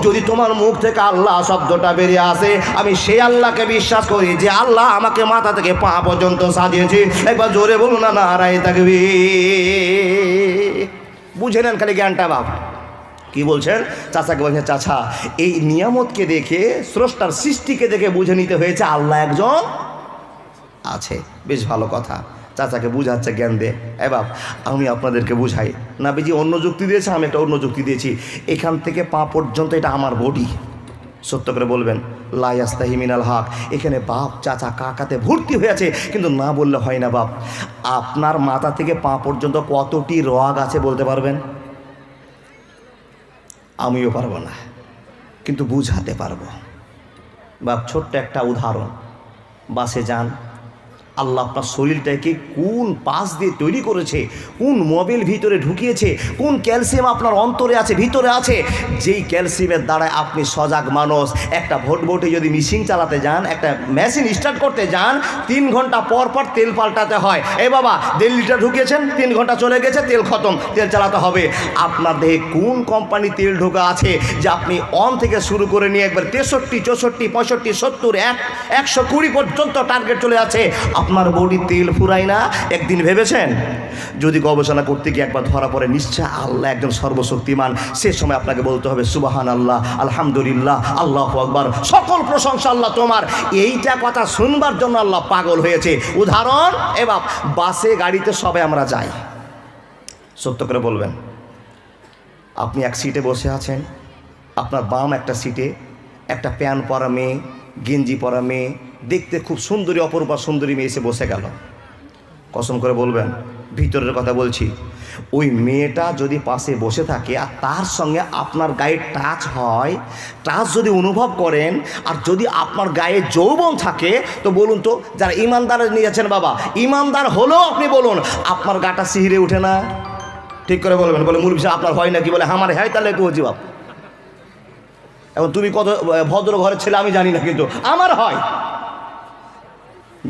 যদি তোমার মুখ থেকে আল্লাহ শব্দটা বেরিয়ে আসে, আমি সেই আল্লাহকে বিশ্বাস করি যে আল্লাহ আমাকে মাথা থেকে পা পর্যন্ত সাজিয়েছে। একবার জোরে বলুন না নারায়ে তাকবীর। বুঝে নেন খালি জ্ঞানটা। বাপ কি বলছেন? চাচাকে বলছেন, চাচা এই নিয়ামতকে দেখে, স্রষ্টার সৃষ্টিকে দেখে বুঝে নিতে হয়েছে আল্লাহ একজন আছে। বেশ ভালো কথা। চাচাকে বুঝাচ্ছে জ্ঞান দিয়ে। বাপ আমি আপনাদেরকে বুঝাই, নবীজি অন্য যুক্তি দিয়েছে, আমি একটা অন্য যুক্তি দিয়েছি। এখান থেকে পা পর্যন্ত এটা আমার বডি। সত্য করে বলবেন, লা ইয়াস্তাহি মিনাল হক। এখানে বাপ চাচা কাকাতে ভর্তি হয়েছে, কিন্তু না বললে হয় না। বাপ আপনার মাথা থেকে পা পর্যন্ত কতটি রগ আছে বলতে পারবেন? আমিও পারবো না, কিন্তু বুঝাতে পারবো। বাপ ছোট্ট একটা উদাহরণ, বাসে যান, আল্লাহ আপনার শরীরটাকে কোন পাশ দিয়ে তৈরি করেছে, কোন মোবিল ভিতরে ঢুকিয়েছে, কোন ক্যালসিয়াম আপনার অন্তরে আছে, ভিতরে আছে, যেই ক্যালসিয়ামের দ্বারায় আপনি সজাগ মানুষ। একটা ভোটে যদি মেশিন চালাতে যান, একটা মেশিন স্টার্ট করতে যান, 3 ঘন্টা পর পর তেল পাল্টাতে হয়। এই বাবা 1.5 লিটার ঢুকিয়েছেন, 3 ঘন্টা চলে গেছে, তেল খতম, তেল চালাতে হবে। আপনার দেহে কোন কোম্পানি তেল ঢোকা আছে যে আপনি অন থেকে শুরু করে নিয়ে একবার 63, 64, 65, 70, 120 পর্যন্ত টার্গেট চলে আছে, আপনার বডি তেল ফুরায় না? একদিন ভেবেছেন? যদি গবেষণা করতে গিয়ে একবার ধরা পড়ে, নিশ্চয় আল্লাহ একজন সর্বশক্তিমান, সে সময় আপনাকে বলতে হবে সুবহানাল্লাহ, আলহামদুলিল্লাহ, আল্লাহু আকবার, সকল প্রশংসা আল্লাহ তোমার। এইটা কথা শুনবার জন্য আল্লাহ পাগল হয়েছে। উদাহরণ, এবার বাসে গাড়িতে সবাই আমরা যাই, সত্য করে বলবেন, আপনি এক সিটে বসে আছেন, আপনার বাম একটা সিটে একটা প্যান্ট পরা মেয়ে, গেঞ্জি পরা মেয়ে, দেখতে খুব সুন্দরী, অপরূপা সুন্দরী মেয়ে এসে বসে গেল। কসম করে বলবেন, ভিতরের কথা বলছি, ওই মেয়েটা যদি পাশে বসে থাকে আর তার সঙ্গে আপনার গায়ে টাচ হয়, টাচ যদি অনুভব করেন, আর যদি আপনার গায়ে যৌবন থাকে, তো বলুন তো, যারা ইমানদার নিয়েছেন বাবা, ইমানদার হলেও আপনি বলুন, আপনার গাটা শিহরে উঠে না? ঠিক করে বলবেন। বলে মূল বিষয় আপনার হয় নাকি? বলে আমার হয়, তাহলে একটু হচ্ছি বাপ। এখন তুমি কত ভদ্র ঘরের ছেলে আমি জানি না, কিন্তু আমার হয়।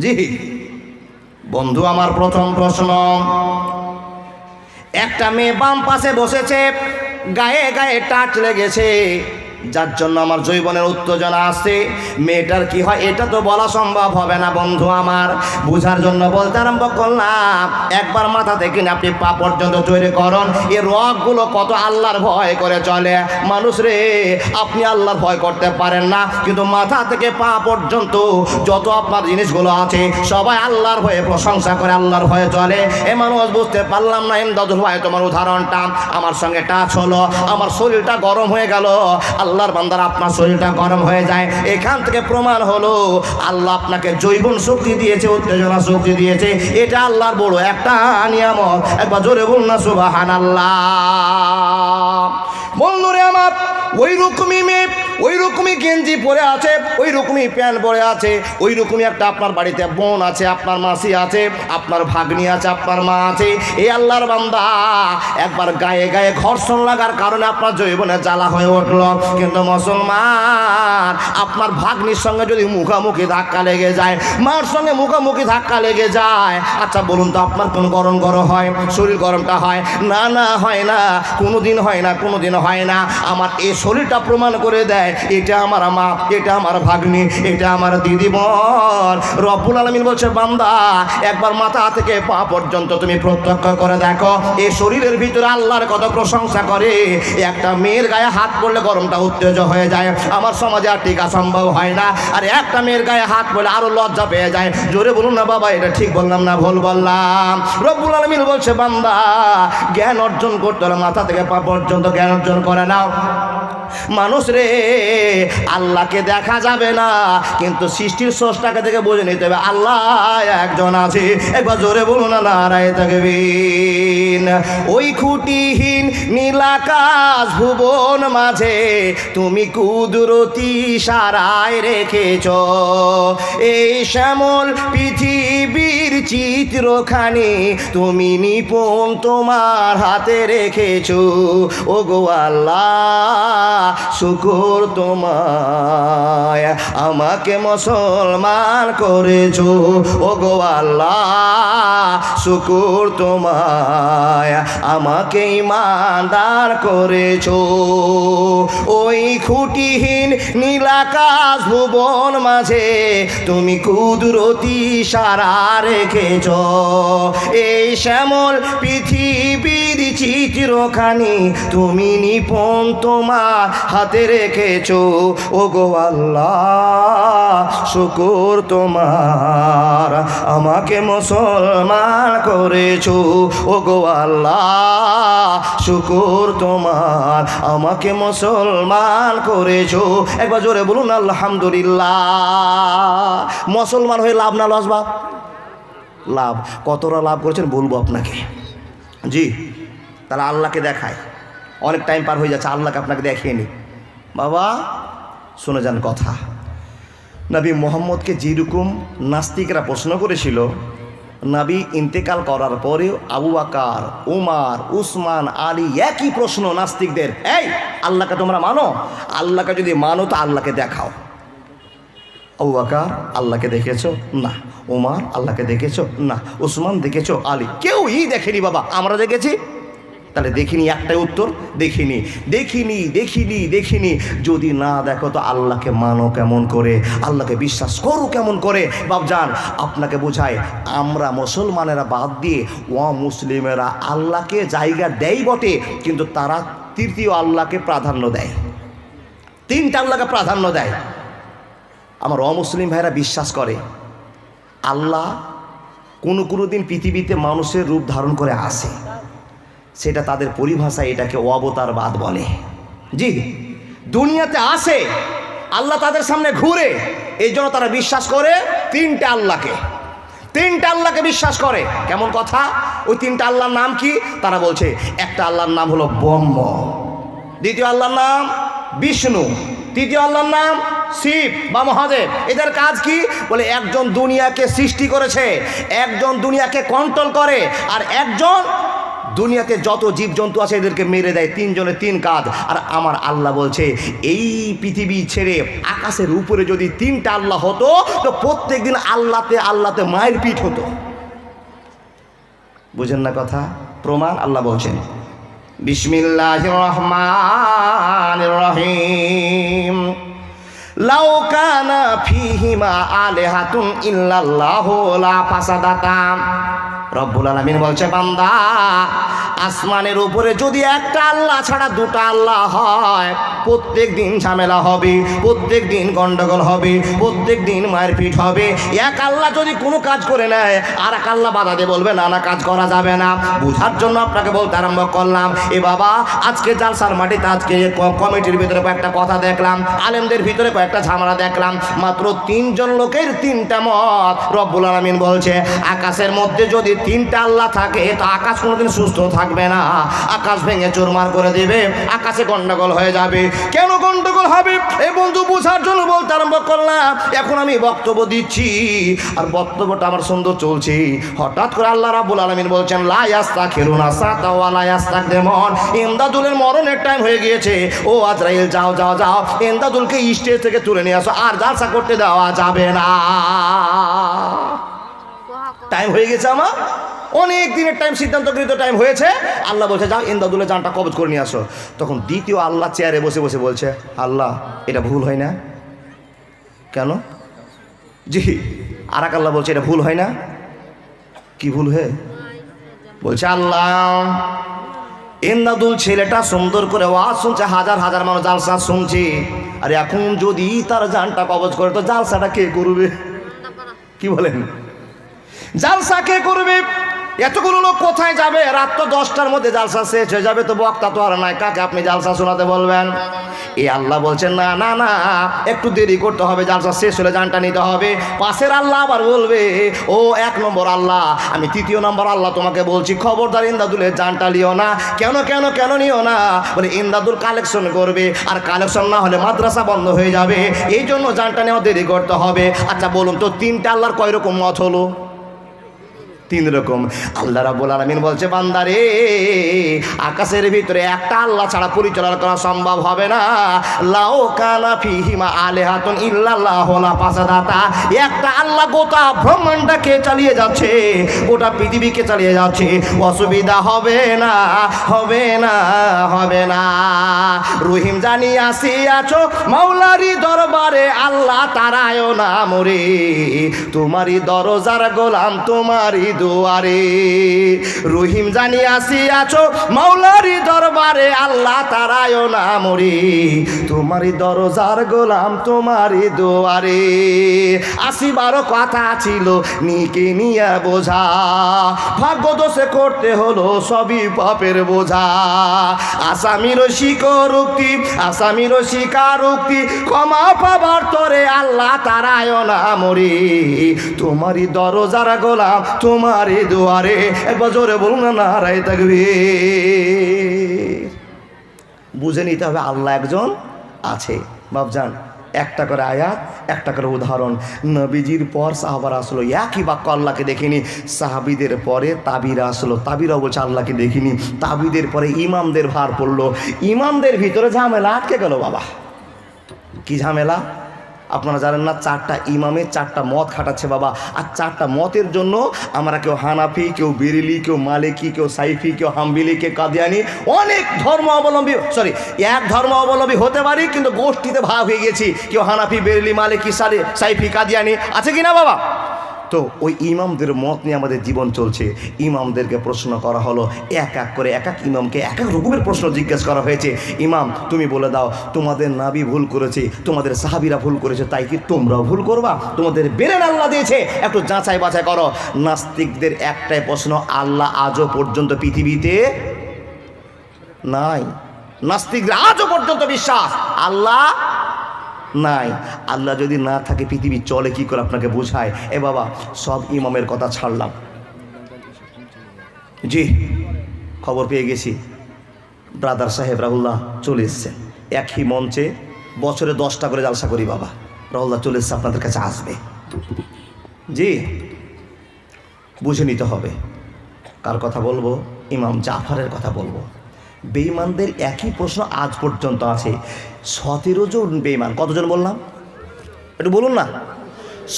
জি বন্ধু, আমার প্রথম প্রশ্ন, একটা মেয়ে বাম পাশে বসেছে, গায়ে গায়ে টাচ লেগেছে, যার জন্য আমার জৈবনের উত্তেজনা আসছে, মেয়েটার কি হয় এটা তো বলা সম্ভব হবে না বন্ধু আমার। বুঝার জন্য বলতে আরম্ভ করলাম, একবার মাথা থেকে আপনি পা পর্যন্ত তৈরি করুন, এই রগগুলো কত আল্লাহর ভয় করে চলে। মানুষ রে, আপনি আল্লাহর ভয় করতে পারেন না, কিন্তু মাথা থেকে পা পর্যন্ত যত আপনার জিনিসগুলো আছে সবাই আল্লাহর ভয়ে প্রশংসা করে, আল্লাহর ভয়ে চলে। এ মানুষ বুঝতে পারলাম না ইমদাদুল ভাই তোমার উদাহরণটা, আমার সঙ্গে টাচ হলো, আমার শরীরটা গরম হয়ে গেল। আল্লাহর বান্দার আপনার শরীরটা গরম হয়ে যায়, এখান থেকে প্রমাণ হলো আল্লাহ আপনাকে জৈবন শক্তি দিয়েছে, উত্তেজনা শক্তি দিয়েছে, এটা আল্লাহর বড় একটা নিয়ামত। একবার জোরে বলুন না সুবহানাল্লাহ। বন্ধুরে আমার, ওই রকমই মেয়ে, ওই রকমই গেঞ্জি পরে আছে, ওই রকমই প্যান্ট পরে আছে, ওই রকমই একটা আপনার বাড়িতে বোন আছে, আপনার মাসি আছে, আপনার ভাগ্নি আছে, আপনার মা আছে। এই আল্লাহর বান্দা একবার গায়ে গায়ে ঘর্ষণ লাগার কারণে আপনার জৈবনে জ্বালা হয়ে উঠল। কিন্তু মুসলমান, আপনার ভাগ্নির সঙ্গে যদি মুখামুখি ধাক্কা লেগে যায়, মার সঙ্গে মুখামুখি ধাক্কা লেগে যায়, আচ্ছা বলুন তো আপনার কোন গরম গরম হয়? শরীর গরমটা হয় না? না হয় না, কোনোদিন হয় না, কোনোদিন হয় না। আমার এই শরীরটা প্রমাণ করে দেয় এটা আমার মা, এটা আমার ভাগ্নি, এটা আমার দিদি বোন। রব্বুল আলামিন বলছে, বান্দা একবার মাথা থেকে পা পর্যন্ত তুমি প্রত্যক্ষ করে দেখো, এই শরীরের ভিতরে আল্লাহর কত প্রশংসা করে। একটা মেয়ের গায়ে হাত পড়লে গরমটা উত্তেজ হয়ে যায়, আমার সমাজে আর টিকা সম্ভব হয় না। আর একটা মেয়ের গায়ে হাত পড়লে আরো লজ্জা পেয়ে যায়। জোরে বলুন না বাবা, এটা ঠিক বললাম না ভুল বললাম? রব্বুল আলামিন বলছে, বান্দা জ্ঞান অর্জন করতে হলে মাথা থেকে পা পর্যন্ত জ্ঞান অর্জন করে নাও। মানুষ রে, আল্লাহকে দেখা যাবে না, কিন্তু সৃষ্টির স্রষ্টাকে থেকে বুঝে নিতে হবে আল্লাহ একজন আছে। একবার জোরে বলুন না নারায়ে তাকবীর। ওই খুঁটিহীন নীলাকাশ ভুবন মাঝে তুমি কুদরতি ইশারায় রেখেছ, এই শ্যামল পৃথিবীর চিত্রখানি তুমি নিপুণ তোমার হাতে রেখেছ। ও গো আল্লাহ, শুকর তোমায়, আমাকে মুসলমান করেছো। ও গো আল্লাহ, শুকর তোমায়, আমাকে ঈমানদার করেছো। ওই খুঁটিহীন নীলাকাশ ভুবন মাঝে তুমি কুদরতি ইশারা রেখেছো, এই শ্যামল পৃথিবীর চিত্রখানি তুমি নিপুণ তোমার হাতে রেখেছো। ও গো আল্লাহ, শুকর তোমার, আমাকে মুসলমান করেছো। ও গো আল্লাহ, শুকর তোমার, আমাকে মুসলমান করেছো। একবার জোরে বলুন আলহামদুলিল্লাহ। মুসলমান হয়ে লাভ না লস? বাপ লাভ। কতটা লাভ করেছেন বলবো আপনাকে। জি, তাহলে আল্লাহকে দেখায়, অনেক টাইম পার হয়ে যাচ্ছে, আল্লাহকে আপনাকে দেখিয়ে নি। বাবা শুনে যান কথা, নবী মোহাম্মদকে যেরকম নাস্তিকরা প্রশ্ন করেছিল, নবী ইন্তেকাল করার পরেও আবু বকর, উমর, উসমান, আলী একই প্রশ্ন নাস্তিকদের, এই আল্লাহকে তোমরা মানো? আল্লাহকে যদি মানো তো আল্লাহকে দেখাও। আবু বকর, আল্লাহকে দেখেছো? না। উমর, আল্লাহকে দেখেছো? না। উসমান দেখেছো? আলী কেউই দেখেনি। বাবা আমরা দেখেছি। তাহলে দেখিনি, একটাই উত্তর, দেখিনি দেখিনি দেখিনি দেখিনি। যদি না দেখো তো আল্লাহকে মানো কেমন করে, আল্লাহকে বিশ্বাস করো কেমন করে? বাপজান আপনাকে বোঝায়, আমরা মুসলমানেরা বাদ দিয়ে মুসলিমেরা আল্লাহকে জায়গা দেয় বটে, কিন্তু তারা তৃতীয় আল্লাহকে প্রাধান্য দেয়, তিনটা আল্লাহকে প্রাধান্য দেয়। আমার অমুসলিম ভাইরা বিশ্বাস করে আল্লাহ কোনো দিন পৃথিবীতে মানুষের রূপ ধারণ করে আসে, সেটা তাদের পরিভাষায় এটাকে অবতারবাদ বলে। জি, দুনিয়াতে আসে, আল্লাহ তাদের সামনে ঘুরে, এই জন্য তারা বিশ্বাস করে তিনটা আল্লাহকে, তিনটা আল্লাহকে বিশ্বাস করে। কেমন কথা? ওই তিনটা আল্লাহর নাম কি? তারা বলছে একটা আল্লাহর নাম হলো ব্রহ্ম, দ্বিতীয় আল্লাহর নাম বিষ্ণু, তৃতীয় আল্লাহর নাম শিব বা মহাদেব। এদের কাজ কি? বলে একজন দুনিয়াকে সৃষ্টি করেছে, একজন দুনিয়াকে কন্ট্রোল করে, আর একজন দুনিয়াতে যত জীবজন্তু আছে এদেরকে মেরে দেয়। তিনজনের তিন কাজ। আর আমার আল্লাহ বলছে এই পৃথিবী ছেড়ে আকাশের উপরে যদি তিনটা আল্লাহ হতো তো প্রত্যেক দিন আল্লাহতে মায়ের পিঠ হতো। বুঝেন না কথা? প্রমাণ আল্লাহ বলছেন, বিসমিল্লাহির রহমানির রহিম, লাউ কানা ফীহিমা আলিহাতুন ইল্লাল্লাহু লা ফাসাদাতা। রব্বুল আলামিন বলছে, বান্দা আসমানের উপরে যদি একটা আল্লাহ ছাড়া দুটা আল্লাহ হয়, প্রত্যেক দিন ঝামেলা হবে, প্রত্যেক দিন গন্ডগোল হবে, প্রত্যেক দিন মায়ের পিঠ হবে। এক আল্লাহ যদি কোনো কাজ করে নেয় আর এক আল্লাহ বাধা দিয়ে বলবে না না কাজ করা যাবে না। বোঝার জন্য আপনাকে বলতে আরম্ভ করলাম, এ বাবা আজকে জালসার মাটিতে আজকে কমিটির ভিতরে কয়েকটা কথা দেখলাম, আলেমদের ভিতরে কয়েকটা ঝামেলা দেখলাম, মাত্র তিনজন লোকের তিনটা মত। রব্বুল আলামিন বলছে আকাশের মধ্যে যদি তিনটা আল্লাহ থাকে তো আকাশ কোনোদিন সুস্থ থাকবে না, আকাশ ভেঙে চুরমার করে দেবে, আকাশে গন্ডগোল হয়ে যাবে। কেন গন্ডগোল হবে এই বন্ধু বোঝার জন্য বলতে আরম্ভ করলাম। এখন আমি বক্তব্য দিচ্ছি আর বক্তব্যটা আমার সুন্দর চলছে, হঠাৎ করে আল্লাহ রাব্বুল আলামিন বলছেন লা ইয়াস্তাখিরুনা সাতা ওয়া লা ইয়াস্তাকদিমুন। ইমদাদুলের মরণের টাইম হয়ে গিয়েছে, ও আজরাইল যাও যাও যাও ইমদাদুলকে স্টেজ থেকে তুলে নিয়ে আসো, আর জালসা করতে দেওয়া যাবে না। টাইম হয়ে গেছে, আমার অনেক দিনের টাইম, সিদ্ধান্তকৃত টাইম হয়েছে। আল্লাহ বলছে যাও ইমদাদুলের জানটা কবজ করে নিয়ে আসো। তখন দ্বিতীয় আল্লাহ চেয়ারে বসে বসে বলছে, আল্লাহ এটা ভুল হয় না? কেন? জি। আর এক আল্লাহ বলছে এটা ভুল হয় না। কি ভুল হয়? বলছে আল্লাহ ইমদাদুল ছেলেটা সুন্দর করে ওয়াজ শুনছে, হাজার হাজার মানুষ জালসা শুনছে, আর এখন যদি তার জানটা কবজ করে তো জালসাটা কে করবে? কি বলেন? জালসা কে করবে? এতগুলো লোক কোথায় যাবে? রাত তো 10টার মধ্যে জালসা শেষ হয়ে যাবে, তো বক্তা তো আর নাই, কাকে আপনি জালসা শোনাতে বলবেন? এই আল্লাহ বলছেন না না না, একটু দেরি করতে হবে, জালসা শেষ হলে জানটা নিতে হবে। পাশের আল্লাহ আবার বলবে, ও 1 নম্বর আল্লাহ, আমি 3 নম্বর আল্লাহ তোমাকে বলছি খবরদার ইমদাদুলের জানটা নিও না। কেন কেন কেন নিও না? বলে ইমদাদুল কালেকশন করবে, আর কালেকশন না হলে মাদ্রাসা বন্ধ হয়ে যাবে, এই জন্য জানটা নেওয়া দেরি করতে হবে। আচ্ছা বলুন তো তিনটা আল্লাহর কয় রকম মত হলো? 3 রকম। আল্লাহ রাব্বুল আলামিন বলছে বান্দারে আকাশের ভিতরে একটা আল্লাহ ছাড়া পরিচালনা করা সম্ভব হবে না। লাউ কানা ফীহিমা আলিহাতুন ইল্লাল্লাহু লা ফাসাদাতা। একটা আল্লাহ গোটা ব্রহ্মাণ্ডকে চালিয়ে যাচ্ছে, গোটা পৃথিবীকে চালিয়ে যাচ্ছে, অসুবিধা হবে না, হবে না, হবে না। রহিম জানি আসিয়াছো মাওলারি দরবারে, আল্লাহ তারায় না মরে, তোমারই দরজার গোলাম তোমারই দুয়ারে। রহিম জানি আসিয়াছো মাওলারি দরবারে, আল্লাহ তারায় না মরে, তোমারই দরজার গোলাম তোমারই দুয়ারে। আসিবারও কথা ছিল নিকে নিয়া বোঝা, ভাগ্য দোষে করতে হলো সবই পাপের বোঝা। আসামির স্বীকারোক্তি, আসামির স্বীকারোক্তি, ক্ষমা পাবার তরে আল্লাহ তারায় না মরে, তোমারই দরজার গোলাম তোমারই দুয়ারে। একবার জোরে বলুন না নারায়ে তাকবীর। বুঝে নিতে হবে আল্লাহ একজন আছে। বাপজান একটা করে আয়াত, একটা করে উদাহরণ। নবীজির পর সাহাবারা আসলো, একই বাক্য আল্লাহকে দেখিনি। সাহাবিদের পরে তাবিরা আসলো, তাবিরাও বলছে আল্লাহকে দেখিনি। তাবিদের পরে ইমামদের ভার পড়লো, ইমামদের ভিতরে ঝামেলা আটকে গেল বাবা। কি ঝামেলা আপনারা জানেন না? 4টা ইমামে 4টা মত খাটাচ্ছে বাবা। আর 4টা মতের জন্য আমরা কেউ হানাফি, কেউ বেরেলি, কেউ মালিকি, কেউ সাইফি, কেউ হাম্বিলি, কেউ কাদিয়ানি, অনেক ধর্ম অবলম্বী, এক ধর্ম অবলম্বী হতে পারি, কিন্তু গোষ্ঠীতে ভাগ হয়ে গেছি। কেউ হানাফি, বেরেলি, মালিকি, সাইফি, কাদিয়ানি, আছে কি না বাবা? তো ওই ইমামদের মত নিয়ে আমাদের জীবন চলছে। ইমামদেরকে প্রশ্ন করা হলো, এক এক করে এক এক ইমামকে এক এক রকমের প্রশ্ন জিজ্ঞেস করা হয়েছে। ইমাম তুমি বলে দাও, তোমাদের নাবি ভুল করেছে, তোমাদের সাহাবিরা ভুল করেছে, তাই কি তোমরাও ভুল করবা? তোমাদের বেরেন আল্লাহ দিয়েছে, একটু যাচাই বাছাই করো। নাস্তিকদের একটাই প্রশ্ন, আল্লাহ আজও পর্যন্ত পৃথিবীতে নাই। নাস্তিকদের আজও পর্যন্ত বিশ্বাস আল্লাহ নাই। আল্লাহ যদি না থাকে পৃথিবী চলে কি করে আপনাকে বোঝায়। এ বাবা, সব ইমামের কথা ছাড়লাম, জি খবর পেয়ে গেছি ব্রাদার সাহেব রাহুল্লাহ চলে এসছেন। একই মঞ্চে বছরে 10টা করে জালসা করি বাবা। রাহুল্লাহ চলে এসছে, আপনাদের কাছে আসবে। জি বুঝে নিতে হবে কার কথা বলবো। ইমাম জাফরের কথা বলবো। বেঈমানদের একই প্রশ্ন আজ পর্যন্ত আছে। 17 জন বেঈমান, কতজন বললাম একটু বলুন না?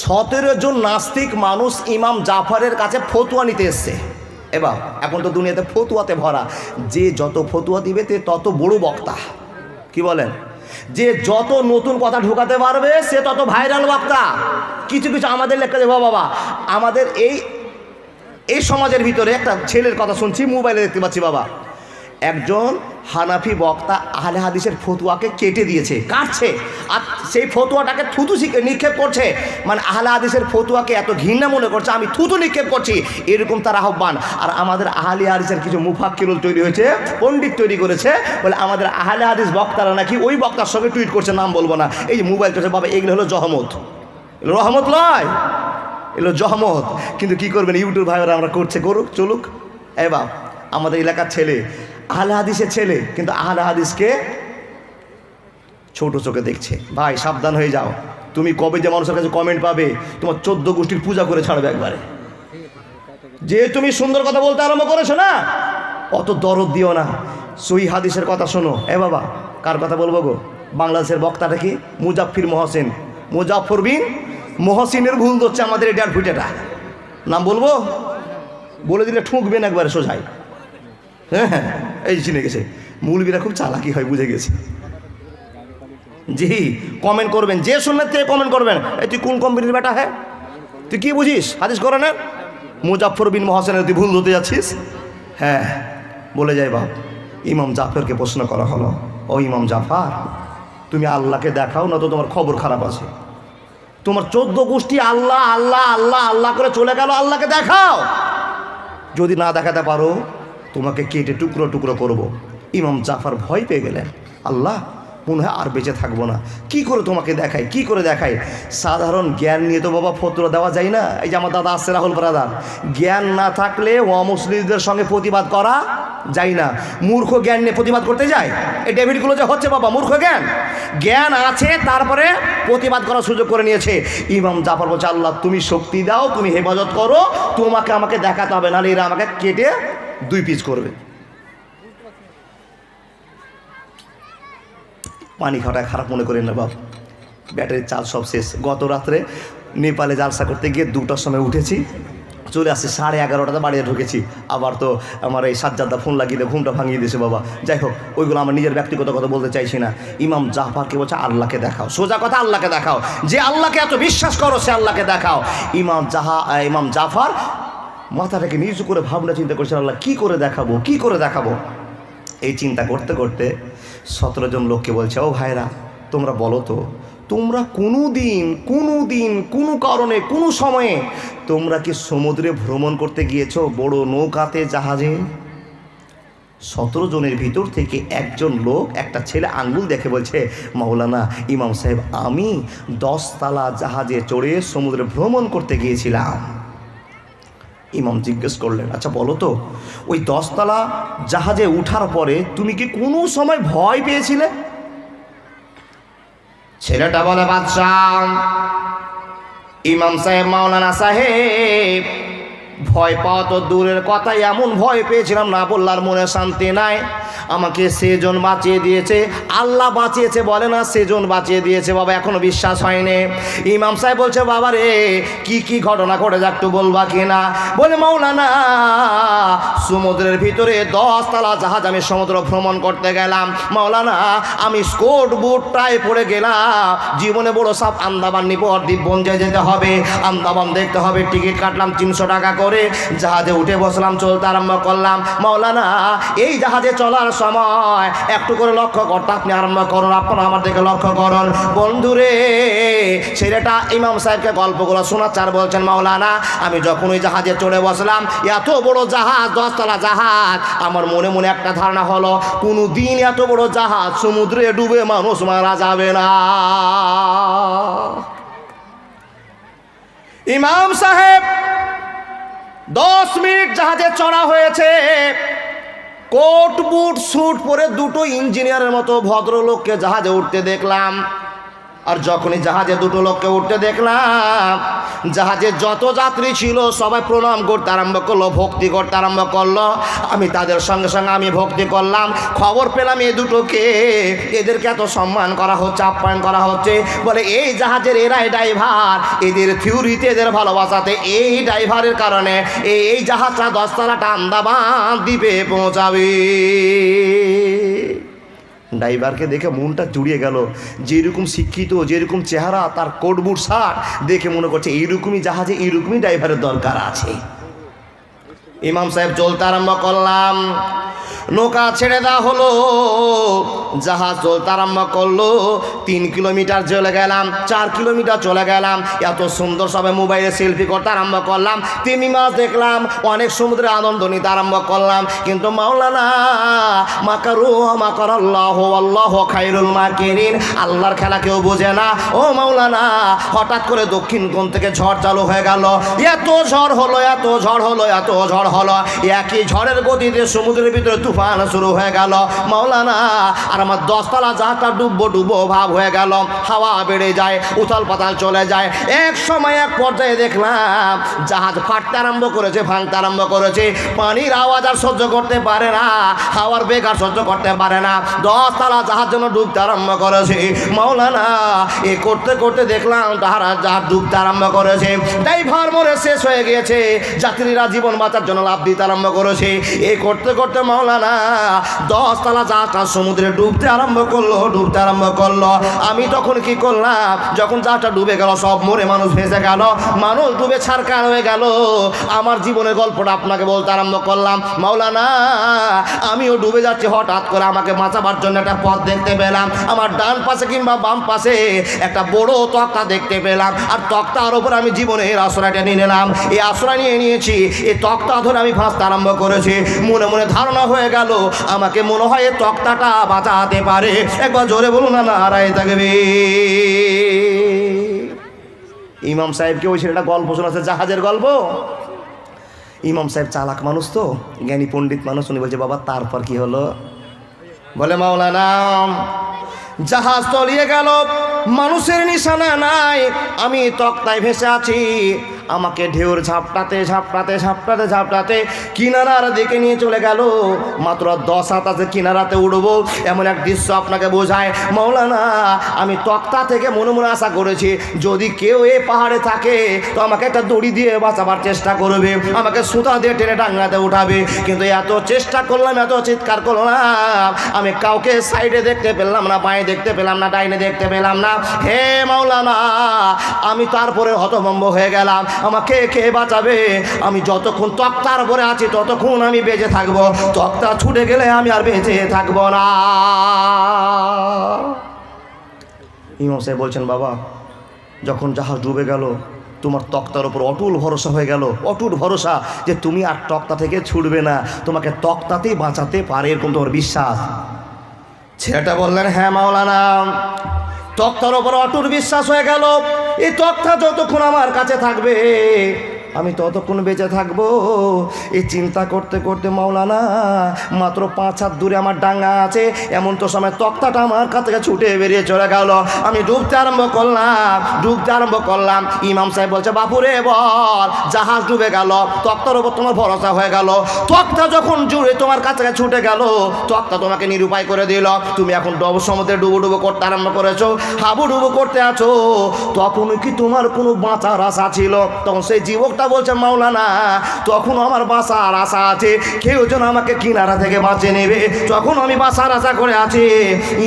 17 জন নাস্তিক মানুষ ইমাম জাফরের কাছে ফতুয়া নিতে এসছে। এবার এখন তো দুনিয়াতে ফতুয়াতে ভরা, যে যত ফতুয়া দিবে তে তত বড় বক্তা। কি বলেন? যে যত নতুন কথা ঢোকাতে পারবে সে তত ভাইরাল বক্তা। কিছু কিছু আমাদের লেখা দেবো বাবা। আমাদের এই সমাজের ভিতরে একটা ছেলের কথা শুনছি, মোবাইলে দেখতে পাচ্ছি বাবা। একজন হানাফি বক্তা আহলে হাদিসের ফতুয়াকে কেটে দিয়েছে, কাটছে, আর সেই ফতুয়াটাকে থুতু নিক্ষেপ করছে। মানে আহলে হাদিসের ফতুয়াকে এত ঘৃণা মনে করছে, আমি থুতু নিক্ষেপ করছি, এরকম তার আহ্বান। আর আমাদের আহলে হাদিসের কিছু মুফাক্কিরুল তৈরি হয়েছে, পণ্ডিত তৈরি করেছে, বলে আমাদের আহলে হাদিস বক্তারা নাকি ওই বক্তার সঙ্গে টুইট করছে, নাম বলবো না, এই যে মোবাইল করছে বাবা। এগুলো হলো জহমত, রহমত নয়, এগুলো জহমত। কিন্তু কি করবেন, ইউটিউব ভাইরা আমরা করছে, করুক চলুক। এ বাপ, আমাদের এলাকার ছেলে, আহলে হাদিসের ছেলে, কিন্তু আহলে হাদিসকে ছোট চোখে দেখছে। ভাই সাবধান হয়ে যাও, তুমি কবে যে মানুষের কাছে কমেন্ট পাবে, তোমার 14 গোষ্ঠীর পূজা করে ছাড়বে একবারে। যে তুমি সুন্দর কথা বলতে আরম্ভ করেছো না, অত দরদ দিও না, সহি হাদিসের কথা শোনো। এ বাবা, কার কথা বলবো গো? বাংলাদেশের বক্তাটা কি? মুজাফফর মহসিন, মুজাফফর বিন মহসিনের ভুল ধরছে আমাদের এই 1.5 ফুটেটা। নাম বলবো? বলে দিলে ঠুকবেন একবারে সোজাই। হ্যাঁ হ্যাঁ, এই চিনে গেছে। মৌলবীরা খুব চালাকি হয়, বুঝে গেছে। জি কমেন্ট করবেন, যে শুনলেন তে কমেন্ট করবেন, এই তুই কোন কোম্পানির বেটা? হ্যাঁ তুই কি বুঝিস হাদিস কোরআনের? মুজাফফর বিন মহসিনের তুই ভুল ধরতে যাচ্ছিস। হ্যাঁ বলে যাই বাপ। ইমাম জাফরকে প্রশ্ন করা হলো, ও ইমাম জাফর, তুমি আল্লাহকে দেখাও না তো তোমার খবর খারাপ আছে। তোমার 14 গোষ্ঠী আল্লাহ আল্লাহ আল্লাহ আল্লাহ করে চলে গেল, আল্লাহকে দেখাও। যদি না দেখাতে পারো তোমাকে কেটে টুকরো টুকরো করব। ইমাম জাফর ভয় পেয়ে গেলেন, আল্লাহ মনে হয় আর বেঁচে থাকবো না, কি করে তোমাকে দেখাই, কি করে দেখাই? সাধারণ জ্ঞান নিয়ে তো বাবা ফতোয়া দেওয়া যায় না। এই যে আমার দাদা আসছে রাহুল ব্রাদার, জ্ঞান না থাকলে অমুসলিমদের সঙ্গে প্রতিবাদ করা যায় না। মূর্খ জ্ঞান নিয়ে প্রতিবাদ করতে যায়, এই ডেভিডগুলো যে হচ্ছে বাবা মূর্খ জ্ঞান। জ্ঞান আছে তারপরে প্রতিবাদ করার সুযোগ করে নিয়েছে। ইমাম জাফর বলছে, আল্লাহ তুমি শক্তি দাও, তুমি হেফাজত করো, তোমাকে আমাকে দেখাতে হবে, নাহলে এরা আমাকে কেটে 2 পিস করবে। পানি খাওয়াটা খারাপ মনে করেন না বাপ, ব্যাটারির চার্জ সব শেষ। গত রাত্রে নেপালে জালসা করতে গিয়ে 2টার সময় উঠেছি, চলে আসছি 11:30টাতে বাড়িতে ঢুকেছি। আবার তো আমার এই সাজ্জাদা ফোন লাগিয়ে দিয়ে ঘুমটা ভাঙিয়ে দিয়েছে বাবা। যাই হোক, ওইগুলো আমার নিজের ব্যক্তিগত কথা বলতে চাইছি না। ইমাম জাফরকে বলছে আল্লাহকে দেখাও, সোজা কথা আল্লাহকে দেখাও। যে আল্লাহকে এত বিশ্বাস করো সে আল্লাহকে দেখাও। ইমাম জাফর মাথাটাকে নিচু করে ভাবনা চিন্তা করছেন, আল্লাহ কি করে দেখাবো, কি করে দেখাবো। এই চিন্তা করতে করতে 17 জন লোককে বলছে, ও ভাইরা তোমরা বলো তো, তোমরা কোনো দিন কোনো কারণে কোনো সময়ে তোমরা কি সমুদ্রে ভ্রমণ করতে গিয়েছো, বড় নৌকাতে, জাহাজে? 17 জনের ভিতর থেকে একজন লোক, একটা ছেলে আঙ্গুল দেখে বলছে, মাওলানা ইমাম সাহেব, আমি 10 তালা জাহাজে চড়ে সমুদ্রে ভ্রমণ করতে গিয়েছিলাম। ইমাম জিজ্ঞেস করলেন, আচ্ছা বলো তো, ওই 10 তালা জাহাজে উঠার পরে তুমি কি কোনো সময় ভয় পেয়েছিলে? ছেলেটা বলে বাদশাহ, ইমাম সাহেব, মাওলানা সাহেব, ভয় পাওয়া তো দূরের কথা, এমন ভয় পেয়েছিলাম না বললার মনে শান্তি নাই। আমাকে সেজন বাঁচিয়ে দিয়েছে, আল্লাহ বাঁচিয়েছে বলে না, সেজন বাঁচিয়ে দিয়েছে বাবা, এখনো বিশ্বাস হয়নি। ইমাম সাহেব বলছে বাবা রে কি ঘটনা ঘটে যা একটু বলবা কিনা? বলে মাওলানা, সমুদ্রের ভিতরে 10 তলা জাহাজ আমি সমুদ্র ভ্রমণ করতে গেলাম মাওলানা, আমি স্কোট বুটটাই পড়ে গেলাম। জীবনে বড় সব আন্দামান নিকট দ্বীপপুঞ্জে যেতে হবে, আন্দামান দেখতে হবে, টিকিট কাটলাম 300 টাকা করে, জাহাজে উঠে বসলাম, চলতে আরম্ভ করলাম। মাওলানা এই জাহাজে চলার সময় একটু করে লক্ষ্য করতে, আপনি আরম্ভ করুন, আপনারা আমার দিকে লক্ষ্য করুন। বন্ধুরে ছেলেটা ইমাম সাহেবকে গল্পগুলো শোনাচ্ছে আর বলছেন মাওলানা, আমি যখন ওই জাহাজে চড়ে বসলাম, এত বড় জাহাজ, 10 তলা জাহাজ, আমার মনে মনে একটা ধারণা হলো কোনো দিন এত বড় জাহাজ সমুদ্রে ডুবে মানুষ মারা যাবে না। ইমাম সাহেব 10 মিনিট জাহাজে চড়া হয়েছে, কোট বুট স্যুট পরে দুটো ইঞ্জিনিয়ারের মতো ভদ্রলোককে জাহাজে উঠতে দেখলাম। আর যখনই জাহাজে দুটো লোককে উঠতে দেখলাম, জাহাজে যত যাত্রী ছিল সবাই প্রণাম করতে আরম্ভ করলো, ভক্তি করতে আরম্ভ করলো। আমি তাদের সঙ্গে সঙ্গে আমি ভক্তি করলাম। খবর পেলাম এই দুটোকে, এদেরকে এত সম্মান করা হচ্ছে, আপ্যায়ন করা হচ্ছে, বলে এই জাহাজের এরাই ড্রাইভার, এদের থিওরিতে এদের ভালোবাসাতে এই ড্রাইভারের কারণে এই জাহাজটা 10 তলাটা আন্দামান দ্বীপে পৌঁছাবে। ড্রাইভারকে দেখে মনটা জুড়িয়ে গেল, যেরকম শিক্ষিত, যেরকম চেহারা, তার কোটবুট শার্ট দেখে মনে করছে এইরকমই জাহাজে এইরকমই ড্রাইভারের দরকার আছে। ইমাম সাহেব চলতে আরম্ভ করলাম, নৌকা ছেড়ে দেওয়া হলো, জাহাজ চলতে আরম্ভ করলো। 3 কিলোমিটার চলে গেলাম, 4 কিলোমিটার চলে গেলাম, এত সুন্দর সবাই মোবাইলে সেলফি করতে আরম্ভ করলাম। 3 মাস দেখলাম, অনেক সমুদ্রে আনন্দ নিতে আরম্ভ করলাম। কিন্তু মাওলানা মাকারু মাকারাল্লাহ আল্লাহু খায়রুল মাকিরিন, আল্লাহর খেলা কেউ বোঝে না। ও মাওলানা, হঠাৎ করে দক্ষিণ কোণ থেকে ঝড় চালু হয়ে গেল, এত ঝড় হলো, এত ঝড় হলো, এত ঝড় হলো, একই ঝড়ের গতিতে সমুদ্রের ভিতরে তুফান শুরু হয়ে গেল মাওলানা। আর আমার 10 তলা জাহাজটা ডুবো ভাব হয়ে গেল, হাওয়া বেড়ে যায়, উথাল পাতাল চলে যায়। এক সময় এক পর্যায়ে দেখলাম জাহাজ ফাটতে আরম্ভ করেছে, ভাঙতে আরম্ভ করেছে, পানির আওয়াজ আর সহ্য করতে পারে না, হাওয়ার বেগ আর সহ্য করতে পারে না, 10 তলা জাহাজ যেন ডুবতে আরম্ভ করেছে মাওলানা। এ করতে করতে দেখলাম তাহারা জাহাজ ডুবতে আরম্ভ করেছে, ড্রাইভার মরে শেষ হয়ে গিয়েছে, যাত্রীরা জীবন বাঁচার জন্য লাফ দিতে আরম্ভ করেছে। এ করতে করতে মাওলানা 10 তলা জাহাজটা সমুদ্রে ডুবতে আরম্ভ করলো, ডুবতে আরম্ভ করলো। আমি তখন কি করলাম, যখন জাহাজটা ডুবে গেল, সব মরে মানুষ ভেসে গেল, মানুষ ডুবে ছারকার হয়ে গেল, আমার জীবনের গল্পটা আপনাকে বলতে আরম্ভ করলাম মাওলানা। আমিও ডুবে যাচ্ছি, হঠাৎ করে আমাকে বাঁচাবার জন্য একটা পথ দেখতে পেলাম, আমার ডান পাশে কিংবা বাম পাশে একটা বড় তক্তা দেখতে পেলাম, আর তক্তার ওপর আমি জীবনের আশ্রয়টা নিয়ে নিলাম। এই আশ্রয় নিয়েছি, এই তক্তা ধরে আমি ভাসতে আরম্ভ করেছি। মনে মনে ধারণা হয়ে গেল আমাকে মনে হয় এই তক্তাটা বাঁচাতে পারে। একবার জোরে বলুন না নারায়ে তাকবীর। ইমাম সাহেবকে ওই ছেলেটা গল্প শোনাচ্ছে, জাহাজের গল্প। ইমাম সাহেব চালাক মানুষ তো, জ্ঞানী পণ্ডিত মানুষ, উনি বলছে বাবা তারপর কি হলো? বলে মাওলানা জাহাজ তলিয়ে গেল, মানুষের নিশানা নাই, আমি তক্তায় ভেসে আছি, আমাকে ঢেউর ঝাপটাতে ঝাপটাতে ঝাপটাতে ঝাপটাতে কিনারার দিকে নিয়ে চলে গেল। মাত্র 10 হাত আছে কিনারাতে উঠবো, এমন এক দৃশ্য আপনাকে বোঝায় মাওলানা। আমি তক্তা থেকে মনে মনে আশা করেছি যদি কেউ এ পাহাড়ে থাকে তো আমাকে একটা দড়ি দিয়ে বাঁচাবার চেষ্টা করবে, আমাকে সুতা দিয়ে টেনে ডাঙ্গাতে উঠাবে। কিন্তু এত চেষ্টা করলাম, এত চিৎকার করলাম, আমি কাউকে সাইডে দেখতে পেলাম না, বাঁয়ে দেখতে পেলাম না, ডাইনে দেখতে পেলাম না। হে মাওলানা, আমি তারপরে হতভম্ব হয়ে গেলাম, আমাকে কে বাঁচাবে? আমি যতক্ষণ তক্তার উপরে আছি ততক্ষণ আমি বেঁচে থাকবো, তক্তা ছুটে গেলে আমি আর বেঁচে থাকবো না। ইমাম সাহেব বলছেন বাবা যখন জাহাজ ডুবে গেল তোমার তক্তার উপর অটুট ভরসা হয়ে গেল, অটুট ভরসা যে তুমি আর তক্তা থেকে ছুটবে না, তোমাকে তক্তাতেই বাঁচাতে পারে, এরকম তোমার বিশ্বাস। ছেলেটা বললেন হ্যাঁ মাওলানা, তক্তার ওপর অটুট বিশ্বাস হয়ে গেল। এই তক্তা যতক্ষণ আমার কাছে থাকবে আমি ততক্ষণ বেঁচে থাকবো। এই চিন্তা করতে করতে মাওলানা মাত্র 5 হাত দূরে আমার ডাঙ্গা আছে, এমন তো সময় তক্তাটা আমার কাছ থেকে ছুটে বেরিয়ে চলে গেল। আমি ডুবতে আরম্ভ করলাম। ইমাম সাহেব বলছে, বাপুরে বল, জাহাজ ডুবে গেল, তক্তার উপর তোমার ভরসা হয়ে গেল। তক্তা যখন জুড়ে তোমার কাছ থেকে ছুটে গেল, তক্তা তোমাকে নিরুপায় করে দিল। তুমি এখন সমুদ্রে ডুবো করতে আরম্ভ করেছো, হাবুডুবু করতে আছো। তখন কি তোমার কোনো বাঁচার আশা ছিল? তখন সেই যুবকটা বলছে, মাওলানা তখন আমার বাঁচার আশা আছে, কেউ যেন আমাকে কিনারা থেকে বাঁচিয়ে নেবে, তখন আমি বাঁচার আশা করে আছি।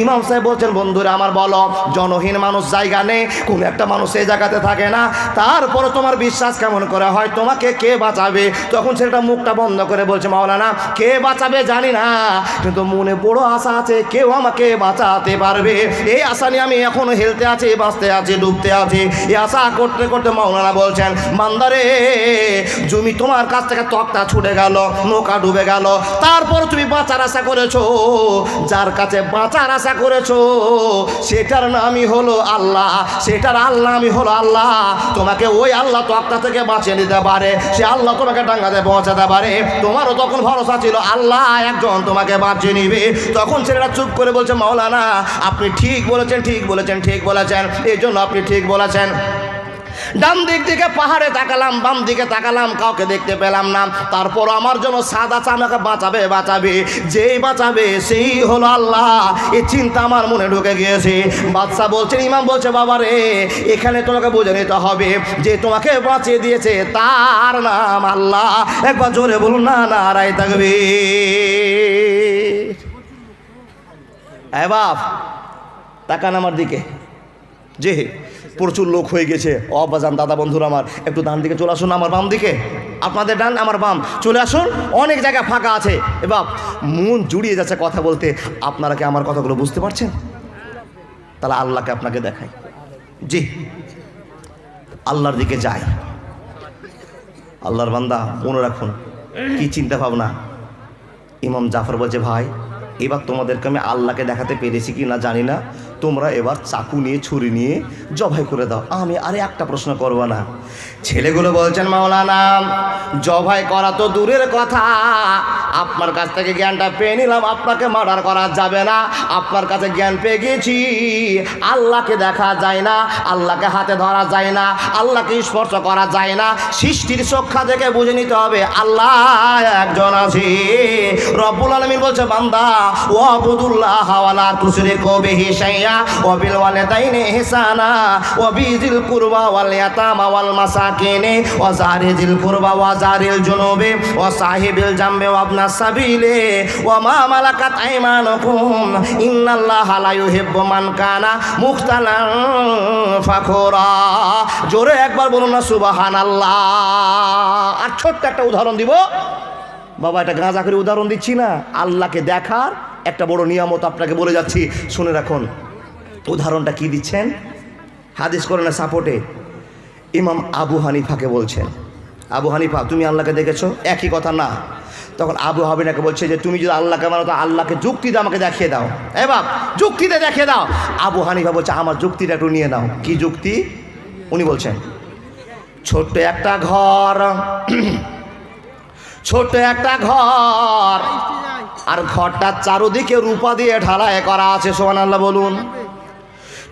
ইমাম সাহেব বলছেন, বন্ধুরা আমার বলো, জনহীন মানুষ জায়গা নেই, কোন একটা মানুষ সেই জায়গাতে থাকে না, তারপরে তোমার বিশ্বাস কেমন করে হয় তোমাকে কে বাঁচাবে? তখন ছেলেটা মুখটা বন্ধ করে বলছে, মাওলানা কে বাঁচাবে জানি না, কিন্তু মনে বড় আশা আছে কেউ আমাকে বাঁচাতে পারবে। এই আশা নিয়ে আমি এখনো হেলতে আছি, বাঁচতে আছি, ডুবতে আছি। এই আশা করতে করতে মাওলানা বলছেন, বান্দারে জমি তোমার কাছ থেকে তক্তা ছুটে গেল, নৌকা ডুবে গেল, তারপর তুমি বাঁচার আশা করেছো। যার কাছে বাঁচার আশা করেছো সেটার নামই হলো আল্লাহ, সেটার আল্লাহ আমি হলো আল্লাহ। তোমাকে ওই আল্লাহ তক্তা থেকে বাঁচিয়ে নিতে পারে, সে আল্লাহ তোমাকে ডাঙ্গাতে পৌঁছাতে পারে। তোমারও তখন ভরসা ছিল আল্লাহ একজন তোমাকে বাঁচিয়ে নিবে। তখন ছেলেরা চুপ করে বলছে, মাওলানা আপনি ঠিক বলেছেন, ঠিক বলেছেন, ঠিক বলেছেন, এই জন্য আপনি ঠিক বলেছেন। ডান দিক দিকে পাহাড়ে তাকালাম, বাম দিকে তাকালাম, কাউকে দেখতে পেলাম না। তারপর আমার জন্য সাদা আমাকে বাঁচাবে, যেই বাঁচাবে সেই হলো আল্লাহ। এই চিন্তা আমার মনে ঢুকে গিয়েছে। বাদশা বলছেন, ইমাম বলছে, বাবা রে এখানে তোমাকে বুঝে নিতে হবে যে তোমাকে বাঁচিয়ে দিয়েছে তার নাম আল্লাহ। একবার জোরে বলুন না, নারায়ে তাকবীর। বাপ তাকান আমার দিকে, যে প্রচুর লোক হয়ে গেছে। অবাজান দাদা বন্ধুরা আমার, একটু ডান দিকে চলে আসুন, আমার বাম দিকে, আপনাদের ডান আমার বাম চলে আসুন, অনেক জায়গা ফাঁকা আছে। বাপ মন জুড়িয়ে যাচ্ছে কথা বলতে। আপনারা কি আমার কথাগুলো বুঝতে পারছেন? তাহলে আল্লাহকে আপনাকে দেখাই। জি, আল্লাহর দিকে যাই। আল্লাহর বান্দা মনে রাখুন কি চিন্তা ভাবনা। ইমাম জাফর বলছে, ভাই এবার তোমাদেরকে আমি আল্লাহকে দেখাতে পেরেছি কি না জানি না, তোমরা এবার চাকু নিয়ে ছুরি নিয়ে জবাই করে দাও, আমি আরে একটা প্রশ্ন করব না। ছেলেগুলো বলছেন, মাওলানা জবাই করা তো দূরের কথা, আপনার কাছ থেকে জ্ঞানটা পেয়ে নিলাম, আপনাকে মার্ডার করা যাবে না। আপনার কাছে জ্ঞান পেয়ে গেছি, আল্লাহকে দেখা যায় না, আল্লাহকে হাতে ধরা যায় না, আল্লাহকে স্পর্শ করা যায় না। সৃষ্টির চক্ষা থেকে বুঝে নিতে হবে আল্লাহ একজন আছে। রব্বুল আলামিন বলছে, বান্দা ওয়াবুদুল্লাহ ওয়ালা তুশরিকু বিহি শাইআ ওয়া বিল ওয়ালিদাইনি ইহসানা ওয়া বিযিল কুরবা ওয়াল ইয়াতামা ওয়াল মাসাকিনি ওয়া যারিল কুরবা ওয়া যারিল জুনুবি ওয়া সাহিবিল জামবি ওয়া ইবনাস সাবিলি ওয়া মা মালাকাত আইমানুকুম ইন্নাল্লাহা লা ইউহিব্বু মান কানা মুখতালান ফাখুরা। জোরে একবার বলুন না সুবহানাল্লাহ। আর ছোট্ট একটা উদাহরণ দিব বাবা, এটা গাঁজা করে উদাহরণ দিচ্ছি না, আল্লাহকে দেখার একটা বড় নিয়ামত আপনাকে বলে যাচ্ছি, শুনে রাখুন। উদাহরণটা কি দিচ্ছেন? হাদিস কোরআনের সাপোর্টে ইমাম আবু হানিফাকে বলছেন, আবু হানিফা তুমি আল্লাহকে দেখেছো? একই কথা না। তখন আবু হানিফাকে বলছে যে তুমি যদি আল্লাহকে মানো তো আল্লাহকে যুক্তিতে আমাকে দেখিয়ে দাও। বাপ যুক্তিতে দেখিয়ে দাও। আবু হানিফা বলছে আমার যুক্তিটা একটু নিয়ে নাও। কি যুক্তি? উনি বলছেন, ছোট্ট একটা ঘর, ছোট্ট একটা ঘর, আর ঘরটার চারদিকে রূপা দিয়ে ঢালাই করা আছে, সুবহানাল্লাহ বলুন।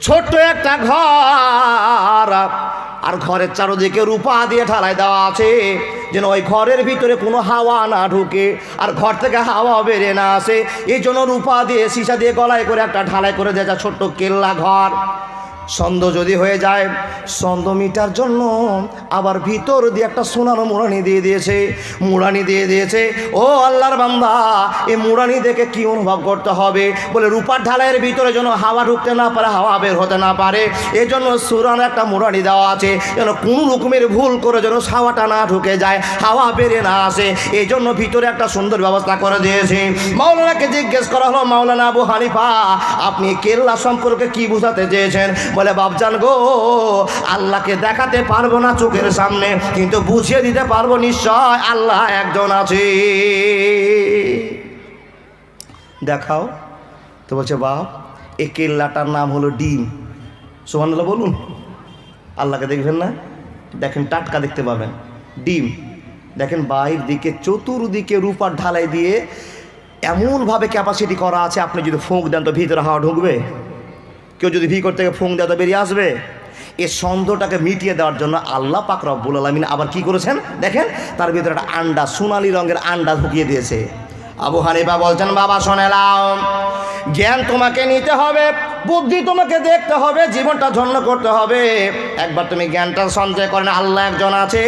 ছোট্ট একটা ঘর, আর ঘরের চারদিকে রূপা দিয়ে ঢালাই দেওয়া আছে যেন ওই ঘরের ভিতরে কোনো হাওয়া না ঢুকে আর ঘর থেকে হাওয়া বেরে না আসে। এই জন্য রূপা দিয়ে সীসা দিয়ে গলায় করে একটা ঢালাই করে দেওয়া ছোট্ট কেল্লা ঘর। সন্দেহ যদি হয়ে যায়, সন্দেহ মিটার জন্য আবার ভিতর দিয়ে একটা সোনার মুড়ানি দিয়ে দিয়েছে, মুড়ানি দিয়ে দিয়েছে। ও আল্লাহর বান্দা, এই মুড়ানি দেখে কি অনুভব করতে হবে? বলে রূপার ঢালাইয়ের ভিতরে যেন হাওয়া ঢুকতে না পারে, হাওয়া বের হতে না পারে, এই জন্য সুরান একটা মুড়ানি দেওয়া আছে যেন কোনো রকমের ভুল করে যেন হাওয়াটা না ঢুকে যায়, হাওয়া বেরে না আসে, এই জন্য ভিতরে একটা সুন্দর ব্যবস্থা করে দিয়েছে। মাওলানাকে জিজ্ঞেস করা হলো, মাওলানা আবু হানিফা আপনি কেল্লা সম্পর্কে কি বোঝাতে চেয়েছেন? বলে বাপজান গো, আল্লাহকে দেখাতে পারবো না চোখের সামনে, কিন্তু বুঝিয়ে দিতে পারবো নিশ্চয় আল্লাহ একজন আছে। দেখাও তো। বলছে বাপ এই কেল্লাটার নাম হলো ডিম। সুবহানাল্লাহ বলুন। আল্লাহকে দেখবেন না? দেখেন টাটকা দেখতে পাবেন। ডিম দেখেন বাইরের দিকে চতুর্দিকে রূপার ঢালাই দিয়ে এমনভাবে ক্যাপাসিটি করা আছে, আপনি যদি ফুঁক দেন তো ভিতরে হাওয়া ঢুকবে, কেউ যদি ভিতর থেকে ফুঁক দেয় তো বেরিয়ে আসবে। এই সন্দেহটাকে মিটিয়ে দেওয়ার জন্য আল্লাহ পাক রব্বুল আলামিন আবার কি করেছেন দেখেন, তার ভিতরে একটা আন্ডা, সোনালি রঙের আন্ডা ঢুকিয়ে দিয়েছে। আবু হানিফা বলছেন, বাবা শুনে নাও, জ্ঞান তোমাকে নিতে হবে, বুদ্ধি তোমাকে দেখতে হবে, জীবনটা ধন্য করতে হবে। একবার তুমি জ্ঞানটা সঞ্চয় করেন, আল্লাহ একজন আছে,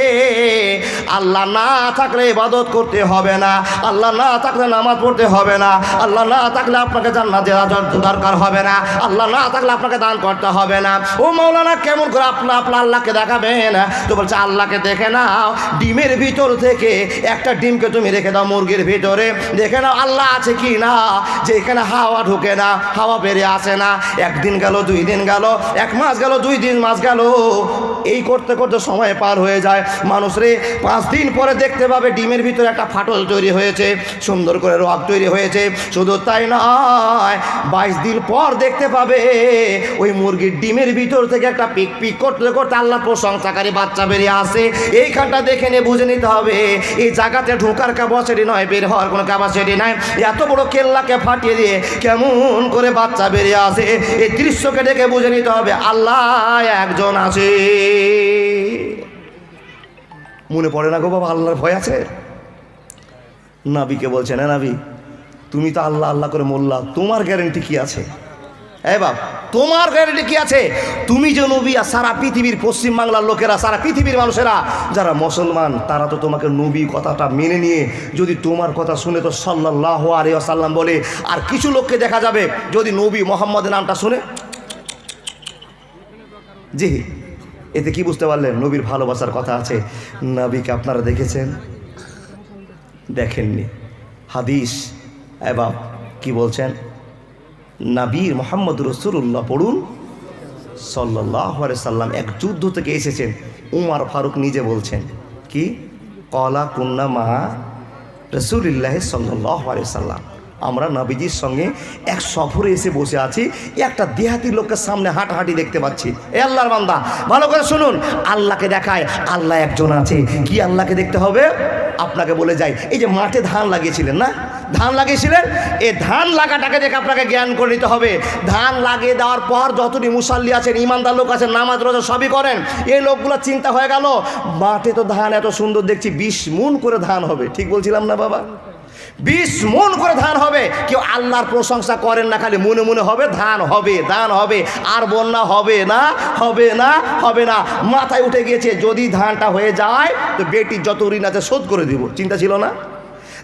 আল্লাহ না থাকলে ইবাদত করতে হবে না, আল্লাহ না থাকলে নামাজ পড়তে হবে না, আল্লাহ না থাকলে আপনাকে জান্নাত দেওয়ার দরকার হবে না, আল্লাহ না থাকলে আপনাকে দান করতে হবে না। ও মাওলানা কেমন করে আপনার আল্লাহকে দেখাবেন? তো বলছে আল্লাহকে দেখে নাও, ডিমের ভিতর থেকে একটা ডিমকে তুমি রেখে দাও মুরগির ভিতরে, দেখে নাও আল্লাহ আছে কি না, যে এখানে হাওয়া ঢুকে না, হাওয়া বেরিয়ে আসে না, একদিন গেল, 2 দিন গেল, 1 মাস গেল, 2 মাস গেল, এই করতে করতে সময় পার হয়ে যায়। মানুষ রে 5 দিন পরে দেখতে পাবে ডিমের ভিতরে একটা ফাটল তৈরি হয়েছে, সুন্দর করে রোগ তৈরি হয়েছে। শুধু তাই নয়, 22 দিন পর দেখতে পাবে ওই মুরগির ডিমের ভিতর থেকে একটা পিক পিক করতে করতে আল্লাহ প্রশংসাকারী বাচ্চা বেরিয়ে আসে। এইখানটা দেখে নিয়ে বুঝে নিতে হবে এই জায়গাতে ঢোকার ক্যাপাসিটি নয়, বের হওয়ার কোনো ক্যাপাসিটি নাই। এত বড় কেল্লাকে ফাটিয়ে দিয়ে কেমন করে বাচ্চা বেরিয়ে আসে, এই দৃশ্যকে দেখে বুঝে নিতে হবে আল্লাহ একজন আছে। মনে পড়ে না গো বাবা, আল্লাহর ভয় আছে? নাবিকে বলছেন, হ্যাঁ নাবি, তুমি তো আল্লাহ আল্লাহ করে মোল্লা, তোমার গ্যারেন্টি কি আছে? এই বাপ, তোমার গ্যারেন্টি কি আছে? তুমি যে নবী, আর সারা পৃথিবীর পশ্চিমবাংলার লোকেরা, সারা পৃথিবীর মানুষেরা যারা মুসলমান, তারা তো তোমাকে নবী কথাটা মেনে নিয়ে যদি তোমার কথা শুনে তো সাল্লাল্লাহু আলাইহি ওয়াসাল্লাম বলে। আর কিছু লোককে দেখা যাবে যদি নবী মোহাম্মদের নামটা শুনে, জি, এতে কি বুঝতে পারলেন? নবীর ভালোবাসার কথা আছে। নবীকে আপনারা দেখেছেন? দেখেননি। হাদিস এবার কি বলছেন? নবীর মোহাম্মদ রাসূলুল্লাহ পড়ুন সাল্লাল্লাহু আলাইহি সাল্লাম এক যুদ্ধ থেকে এসেছেন। উমর ফারুক নিজে বলছেন কি, কলা কুন্না মা রাসূলিল্লাহ সাল্লাল্লাহু আলাইহি সাল্লাম, আমরা নবীজির সঙ্গে এক সফরে এসে বসে আছি, একটা দেহাতি লোকের সামনে হাঁটাহাঁটি দেখতে পাচ্ছি। এ আল্লাহর বান্দা, ভালো করে শুনুন, আল্লাহকে দেখায় আল্লাহ একজন আছে। কি আল্লাহকে দেখতে হবে? আপনাকে বলে যাই, এই যে মাঠে ধান লাগিয়েছিলেন না, ধান লাগিয়েছিলেন, এই ধান লাগাটাকে দেখে আপনাকে জ্ঞান করে নিতে হবে। ধান লাগিয়ে দেওয়ার পর যতটি মুসাল্লি আছেন, ইমানদার লোক আছেন, নামাজ রোজা সবই করেন, এই লোকগুলো চিন্তা হয়ে গেল মাঠে তো ধান এত সুন্দর দেখছি, 20 মণ করে ধান হবে। ঠিক বলছিলাম না বাবা? 20 মণ করে ধান হবে। কেউ আল্লাহর প্রশংসা করেন না, খালি মনে মনে হবে ধান হবে, ধান হবে, আর বন্যা হবে না, হবে না, হবে না। মাথায় উঠে গিয়েছে যদি ধানটা হয়ে যায় তো বেটির যত ঋণ আছে শোধ করে দিব। চিন্তা ছিল না?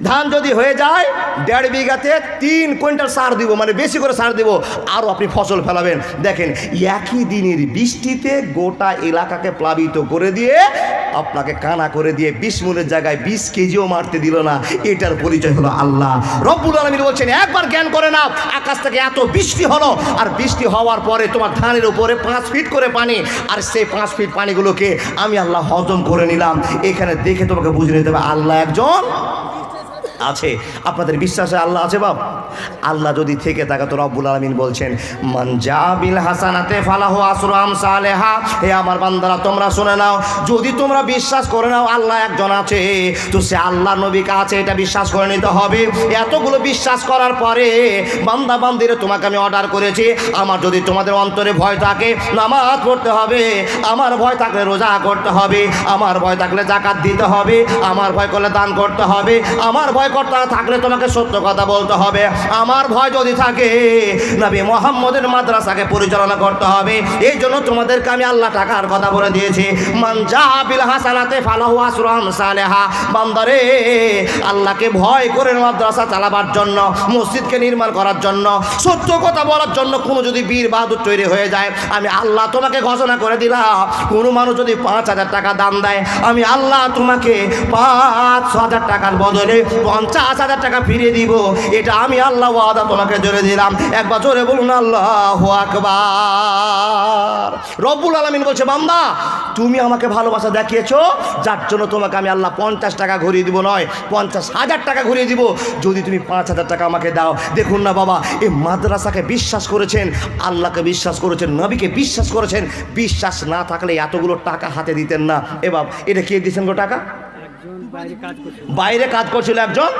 ধান যদি হয়ে যায় 1.5 বিঘাতে 3 কুইন্টাল সার দিব, মানে বেশি করে সার দিব, আরও আপনি ফসল ফেলাবেন। দেখেন একই দিনের বৃষ্টিতে গোটা এলাকাকে প্লাবিত করে দিয়ে আপনাকে কানা করে দিয়ে 20 মণের জায়গায় 20 কেজিও মারতে দিল না। এটার পরিচয় হলো আল্লাহ রব্বুল আলামিন। বলছেন একবার জ্ঞান করে নাও, আকাশ থেকে এত বৃষ্টি হলো, আর বৃষ্টি হওয়ার পরে তোমার ধানের উপরে 5 ফিট করে পানি, আর সেই 5 ফিট পানিগুলোকে আমি আল্লাহ হজম করে নিলাম। এখানে দেখে তোমাকে বুঝে নিতে হবে আল্লাহ একজন আছে। আপনাদের বিশ্বাসে আল্লাহ আছে বাপ? আল্লাহ যদি থেকে থাকে তো রব্বুল আলামিন বলছেন মান জাবিল হাসানাতে ফালাহু আসরু আমসালেহা। হে আমার বান্দারা তোমরা শুনে নাও, যদি তোমরা বিশ্বাস করে নাও আল্লাহ একজন আছে, তো সে আল্লাহ নবীকে আছে এটা বিশ্বাস করে নিতে হবে। এতগুলো বিশ্বাস করার পরে বান্দা বান্দিরে তোমাকে আমি অর্ডার করেছি, আমার যদি তোমাদের অন্তরে ভয় থাকে নামাজ পড়তে হবে, আমার ভয় থাকলে রোজা করতে হবে, আমার ভয় থাকলে যাকাত দিতে হবে, আমার ভয় করলে দান করতে হবে, আমার ভয় করতে থাকলে তোমাকে সত্য কথা বলতে হবে, আমার ভয় যদি থাকে নবী মুহাম্মদের মাদ্রাসাকে পরিচালনা করতে হবে। এই জন্য তোমাদেরকে আমি আল্লাহ টাকার কথা বলে দিয়েছি। মান জাবিল হাসানাতে ফালাহু আসরু আমসালেহা। বান্দারে আল্লাহকে ভয় করে মাদ্রাসা চালাবার জন্য, মসজিদকে নির্মাণ করার জন্য, সত্য কথা বলার জন্য কোনো যদি বীর বাহাদুর তৈরি হয়ে যায়, আমি আল্লাহ তোমাকে ঘোষণা করে দিলাম, কোনো মানুষ যদি 5000 টাকা দান দেয়, আমি আল্লাহ তোমাকে 5000 টাকার বদলে 50,000 টাকা ফিরিয়ে দিব, এটা আমি আল্লাহ ওয়াদা তোমাকে জোরে দিলাম। একবার জোরে বলুন আল্লাহু আকবার। রব্বুল আলামিন বলছে, বান্দা তুমি আমাকে ভালোবাসা দেখিয়েছো, যার জন্য তোমাকে আমি আল্লাহ 50 টাকা ঘুরিয়ে দিব, নয় 50,000 টাকা ঘুরিয়ে দিব, যদি তুমি 5,000 টাকা আমাকে দাও। দেখুন না বাবা, এই মাদ্রাসাকে বিশ্বাস করেছেন, আল্লাহকে বিশ্বাস করেছেন, নবীকে বিশ্বাস করেছেন। বিশ্বাস না থাকলে এতগুলো টাকা হাতে দিতেন না। এবার এটা কে দিয়েছেন গো টাকা? বাইরে কাজ করছিল একজন,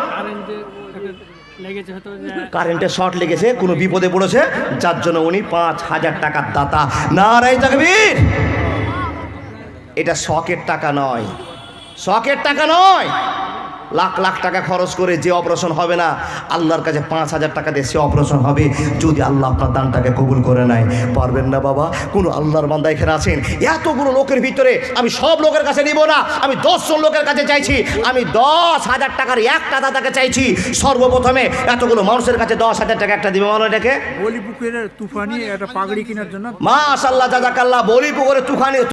কারেন্টের শর্ট লেগেছে, কোনো বিপদে পড়েছে, যার জন্য উনি 5,000 টাকার দাতা। নারায়ে তাকবীর। এটা শখের টাকা নয়, শখের টাকা নয়। লাখ লাখ টাকা খরচ করে যে অপারেশন হবে না, আল্লাহর কাছে 5,000 টাকা দিয়ে সে অপারেশন হবে, যদি আল্লাহ আপনার দানটাকে কবুল করে নেয়। পারবেন না বাবা? কোনো আল্লাহর বান্দা এখানে আছেন, এতগুলো লোকের ভিতরে আমি সব লোকের কাছে নিব না, আমি 10 জন লোকের কাছে চাইছি, আমি 10,000 টাকার একটা দাতাকে চাইছি। সর্বপ্রথমে এতগুলো মানুষের কাছে 10,000 টাকা একটা দিবে, মানে এটাকে বলিপুকুরের তুফানি একটা পাগড়ি কেনার জন্য। মাশাআল্লাহ, জাযাকাল্লাহ। বলিপুকুরের তুফানি